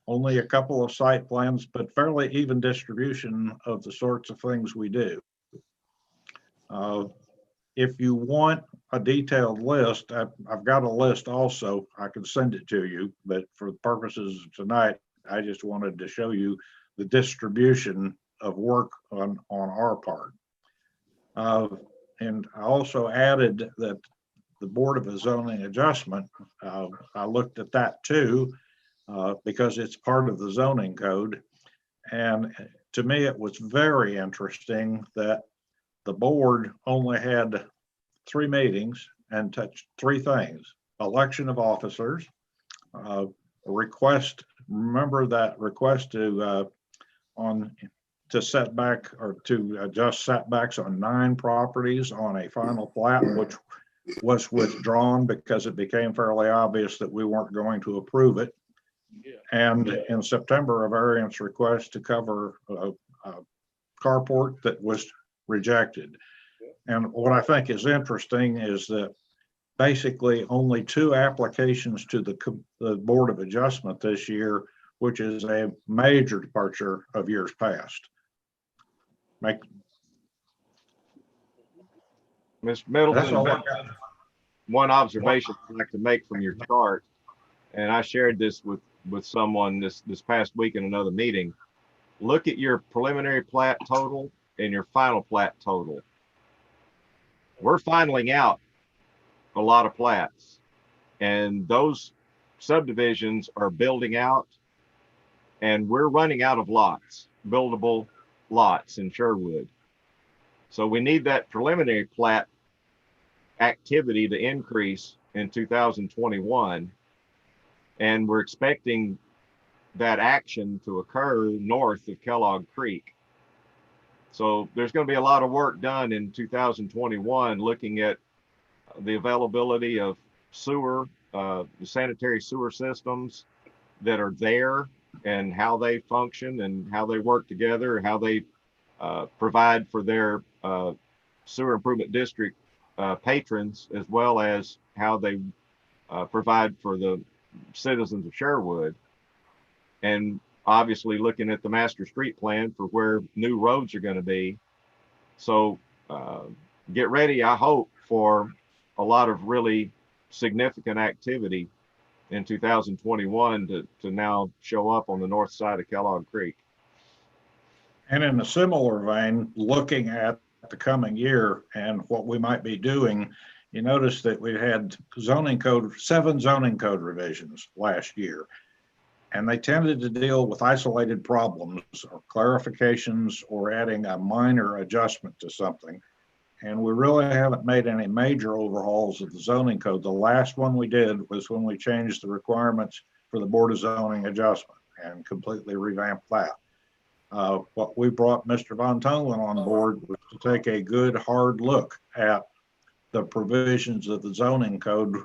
Only a couple of site plans, but fairly even distribution of the sorts of things we do. If you want a detailed list, I've got a list also. I can send it to you, but for the purposes of tonight, I just wanted to show you the distribution of work on our part. And I also added that the Board of Zoning Adjustment, I looked at that too, because it's part of the zoning code. And to me, it was very interesting that the board only had 3 meetings and touched 3 things: election of officers, request. Remember that request to setback or to adjust setbacks on 9 properties on a final plat, which was withdrawn because it became fairly obvious that we weren't going to approve it. And in September, a variance request to cover a carport that was rejected. And what I think is interesting is that basically only 2 applications to the Board of Adjustment this year, which is a major departure of years past. Mr. Middleton, one observation I'd like to make from your chart and I shared this with someone this past week in another meeting. Look at your preliminary plat total and your final plat total. We're finaling out a lot of plats, and those subdivisions are building out, and we're running out of lots, buildable lots in Sherwood. So we need that preliminary plat activity to increase in 2021. And we're expecting that action to occur north of Kellogg Creek. So there's going to be a lot of work done in 2021 looking at the availability of sewer, the sanitary sewer systems that are there and how they function and how they work together, how they provide for their sewer improvement district patrons, as well as how they provide for the citizens of Sherwood. And obviously looking at the master street plan for where new roads are going to be. So get ready, I hope, for a lot of really significant activity in 2021 to now show up on the north side of Kellogg Creek. And in a similar vein, looking at the coming year and what we might be doing, you notice that we had 7 zoning code revisions last year, and they tended to deal with isolated problems or clarifications or adding a minor adjustment to something. And we really haven't made any major overhauls of the zoning code. The last one we did was when we changed the requirements for the Board of Zoning adjustment and completely revamped that. What we brought Mr. Von Tunglen on board was to take a good hard look at the provisions of the zoning code,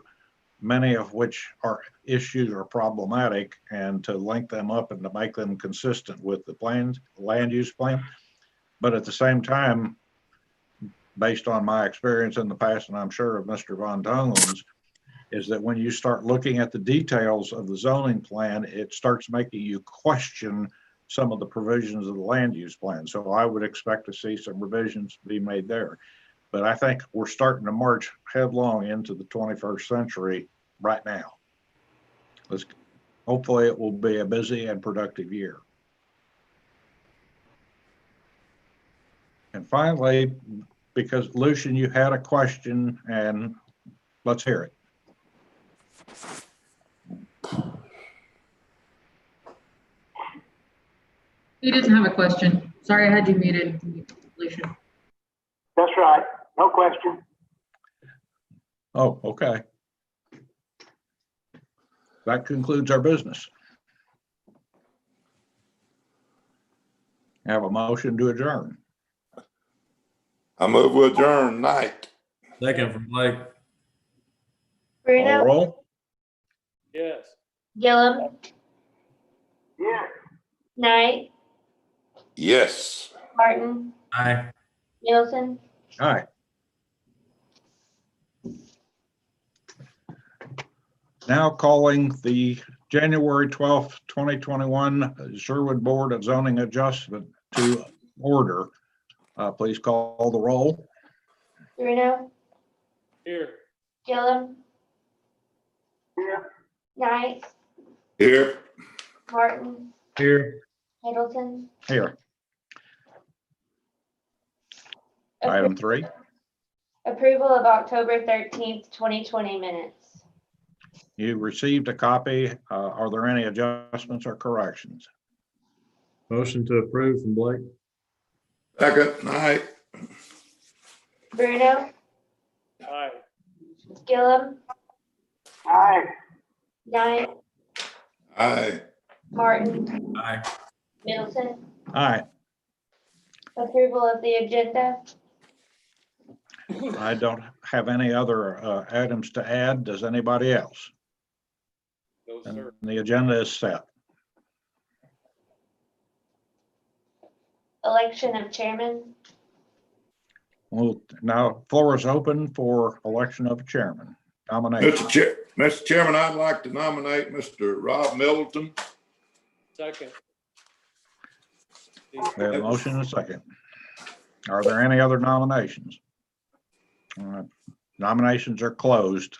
many of which are issues or problematic, and to link them up and to make them consistent with the plans, land use plan. But at the same time, based on my experience in the past, and I'm sure of Mr. Von Tunglen's, is that when you start looking at the details of the zoning plan, it starts making you question some of the provisions of the land use plan. So I would expect to see some revisions be made there. But I think we're starting to march headlong into the 21st century right now. Hopefully it will be a busy and productive year. And finally, because Lucian, you had a question, and let's hear it. He doesn't have a question. Sorry, I had you muted, Lucian. That's right. No question. Oh, okay. That concludes our business. Have a motion to adjourn. I move we adjourn. Night. Second from Blake. Call Bruno, roll. Yes. Gillum, Yeah. Knight, Yes. Martin, Aye. Nielsen. Aye. Now calling the January 12th, 2021 Sherwood Board of Zoning Adjustment to order. Please call the roll. Bruno, Here. Gillum, Here. Knight, Here. Martin, Here. Middleton. Here. Item 3. Approval of October 13th, 2020 minutes. You received a copy. Are there any adjustments or corrections? Motion to approve from Blake. Second. Night. Bruno, Aye. Gillum, Aye. Knight, Aye. Martin, Aye. Middleton. Aye. Approval of the agenda. I don't have any other items to add. Does anybody else? No, And sir. the agenda is set. Election of chairman. Well, now floor is open for election of chairman. Nomination. Mr. Chairman, I'd like to nominate Mr. Rob Middleton. Second. We have a motion and a second. Are there any other nominations? All right. Nominations are closed.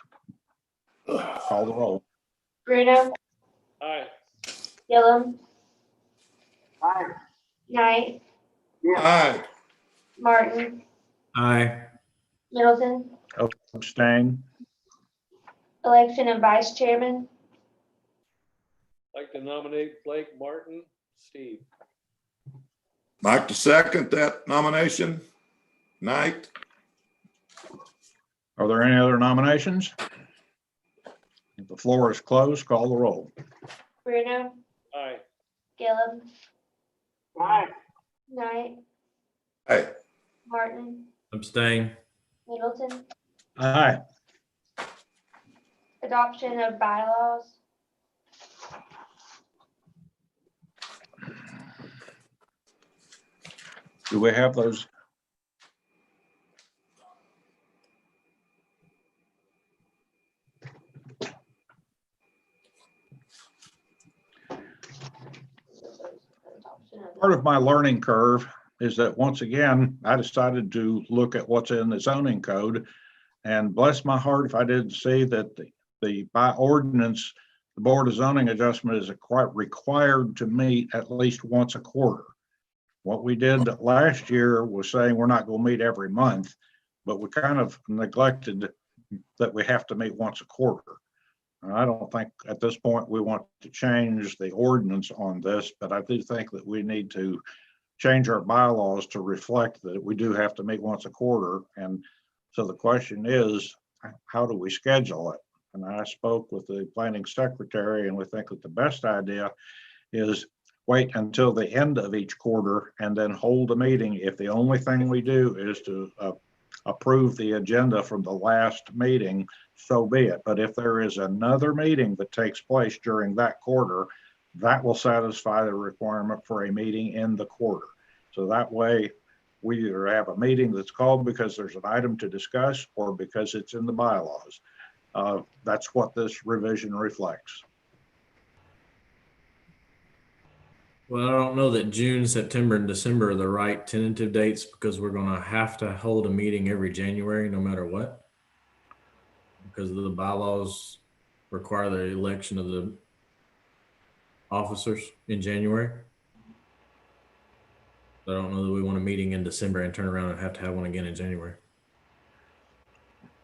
Call the roll. Bruno, Aye. Gillum, Aye. Knight, Aye. Martin, Aye. Middleton. Abstain. Election of vice chairman. Like to nominate Blake, Martin, Steve. Like to second that nomination? Knight? Are there any other nominations? If the floor is closed, call the roll. Bruno, Aye. Gillum, Aye. Knight, Aye. Martin, Abstain. Middleton. Aye. Adoption of bylaws. Do we have those? Part of my learning curve is that once again, I decided to look at what's in the zoning code. And bless my heart if I didn't see that by ordinance, the Board of Zoning Adjustment is quite required to meet at least once a quarter. What we did last year was saying we're not going to meet every month, but we kind of neglected that we have to meet once a quarter. And I don't think at this point we want to change the ordinance on this, but I do think that we need to change our bylaws to reflect that we do have to meet once a quarter. And so the question is, how do we schedule it? And I spoke with the planning secretary, and we think that the best idea is wait until the end of each quarter and then hold a meeting. If the only thing we do is to approve the agenda from the last meeting, so be it. But if there is another meeting that takes place during that quarter, that will satisfy the requirement for a meeting in the quarter. So that way, we either have a meeting that's called because there's an item to discuss or because it's in the bylaws. That's what this revision reflects. Well, I don't know that June, September, and December are the right tentative dates because we're going to have to hold a meeting every January, no matter what. Because the bylaws require the election of the officers in January. I don't know that we want a meeting in December and turn around and have to have one again in January.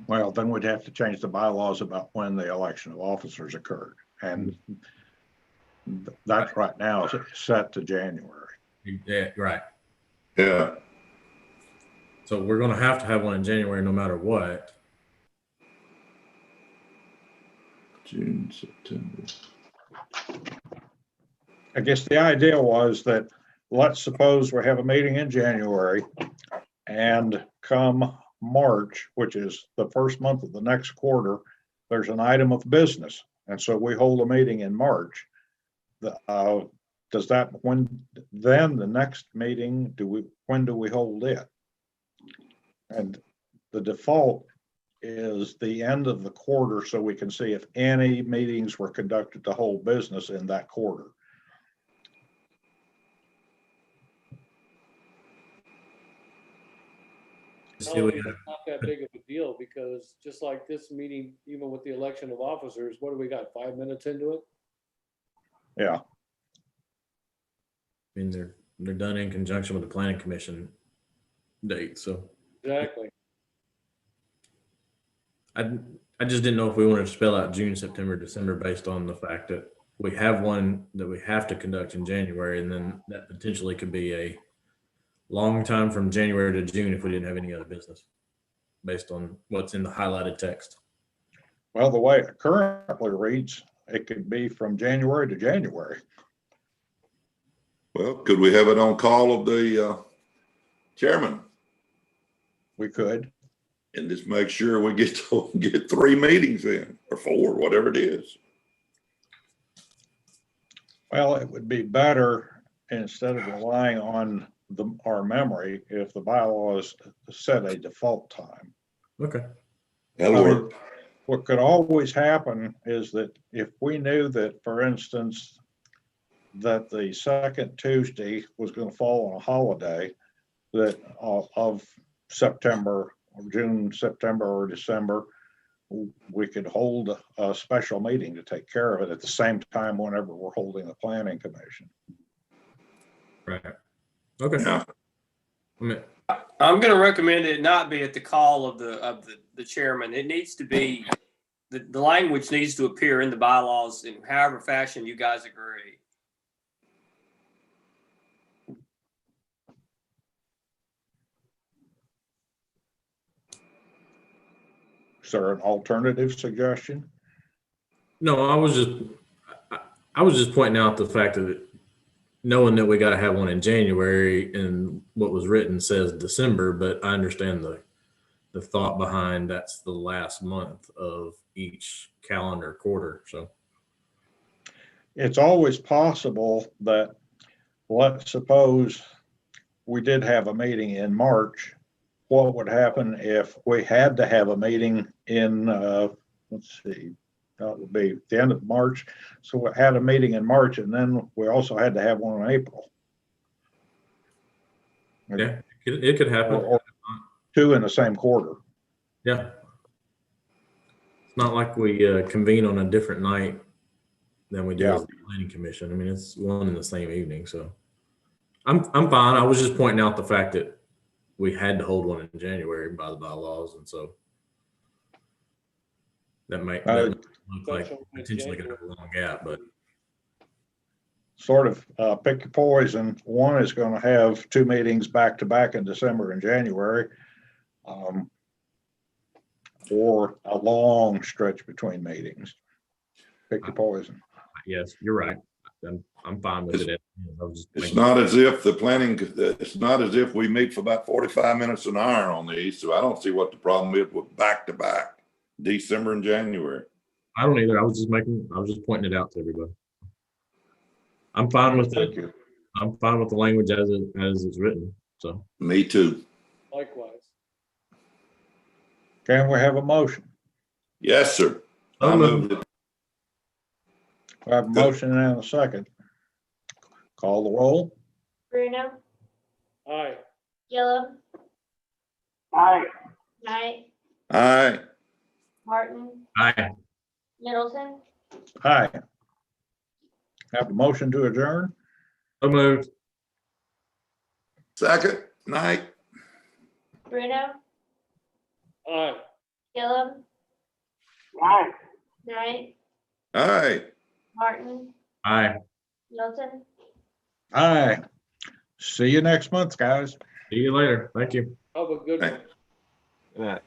Well, then we'd have to change the bylaws about when the election of officers occurred. And that right now is set to January. Yeah, right. Yeah. So we're going to have one in January no matter what. June, September. I guess the idea was that let's suppose we have a meeting in January and come March, which is the first month of the next quarter, there's an item of business. And so we hold a meeting in March. Does that, when then the next meeting, when do we hold it? And the default is the end of the quarter so we can see if any meetings were conducted to hold business in that quarter. No, it's not that big of a deal because just like this meeting, even with the election of officers, what do we got, 5 minutes into it? Yeah. I mean, they're done in conjunction with the planning commission date. So Exactly. I just didn't know if we wanted to spell out June, September, December based on the fact that we have one that we have to conduct in January, and then that potentially could be a long time from January to June if we didn't have any other business based on what's in the highlighted text. Well, the way it currently reads, it could be from January to January. Well, could we have it on call of the chairman? We could. And just make sure we get 3 meetings in, or 4, whatever it is. Well, it would be better instead of relying on our memory if the bylaws set a default time. Okay. That'll work. What could always happen is that if we knew that, for instance, that the second Tuesday was going to fall on a holiday that of September or June, September, or December, we could hold a special meeting to take care of it at the same time whenever we're holding the planning commission. Right. Okay. Yeah. I mean, I'm going to recommend it not be at the call of the chairman. It needs to be, the language needs to appear in the bylaws in however fashion you guys agree. Is there an alternative suggestion? no, I was just pointing out the fact that knowing that we got to have one in January and what was written says December, but I understand the thought behind that's the last month of each calendar quarter. So It's always possible that, let's suppose we did have a meeting in March. What would happen if we had to have a meeting in, let's see, that would be the end of March. So we had a meeting in March and then we also had to have one in April. yeah, it could happen. Or two in the same quarter. Yeah. It's not like we convene on a different night than we do Yeah. as the planning commission. I mean, it's one in the same evening. So I'm fine. I was just pointing out the fact that we had to hold one in January by the bylaws. And so that might look like potentially gonna have a long gap, but Sort of pick your poison. One is going to have two meetings back to back in December and January. Or a long stretch between meetings. Pick your poison. yes, you're right. I'm fine with it. It's not as if it's not as if we meet for about 45 minutes an hour on these, so I don't see what the problem is with back to back, December and January. I don't either. I was just pointing it out to everybody. I'm fine with Thank it. you. I'm fine with the language as it's written. So Me too. Likewise. Can we have a motion? Yes, sir. I moved it. We have a motion and a second. Call the roll. Bruno, Aye. Gillum, Aye. Knight, Aye. Martin, aye. Middleton, Aye. Have a motion to adjourn. So moved. Second, night. Bruno, Aye. Gillum, Aye. Knight, Aye. Martin, Aye. Middleton. Aye. See you next month, guys. See you later. Thank you. Have a good one. Thank- Good night.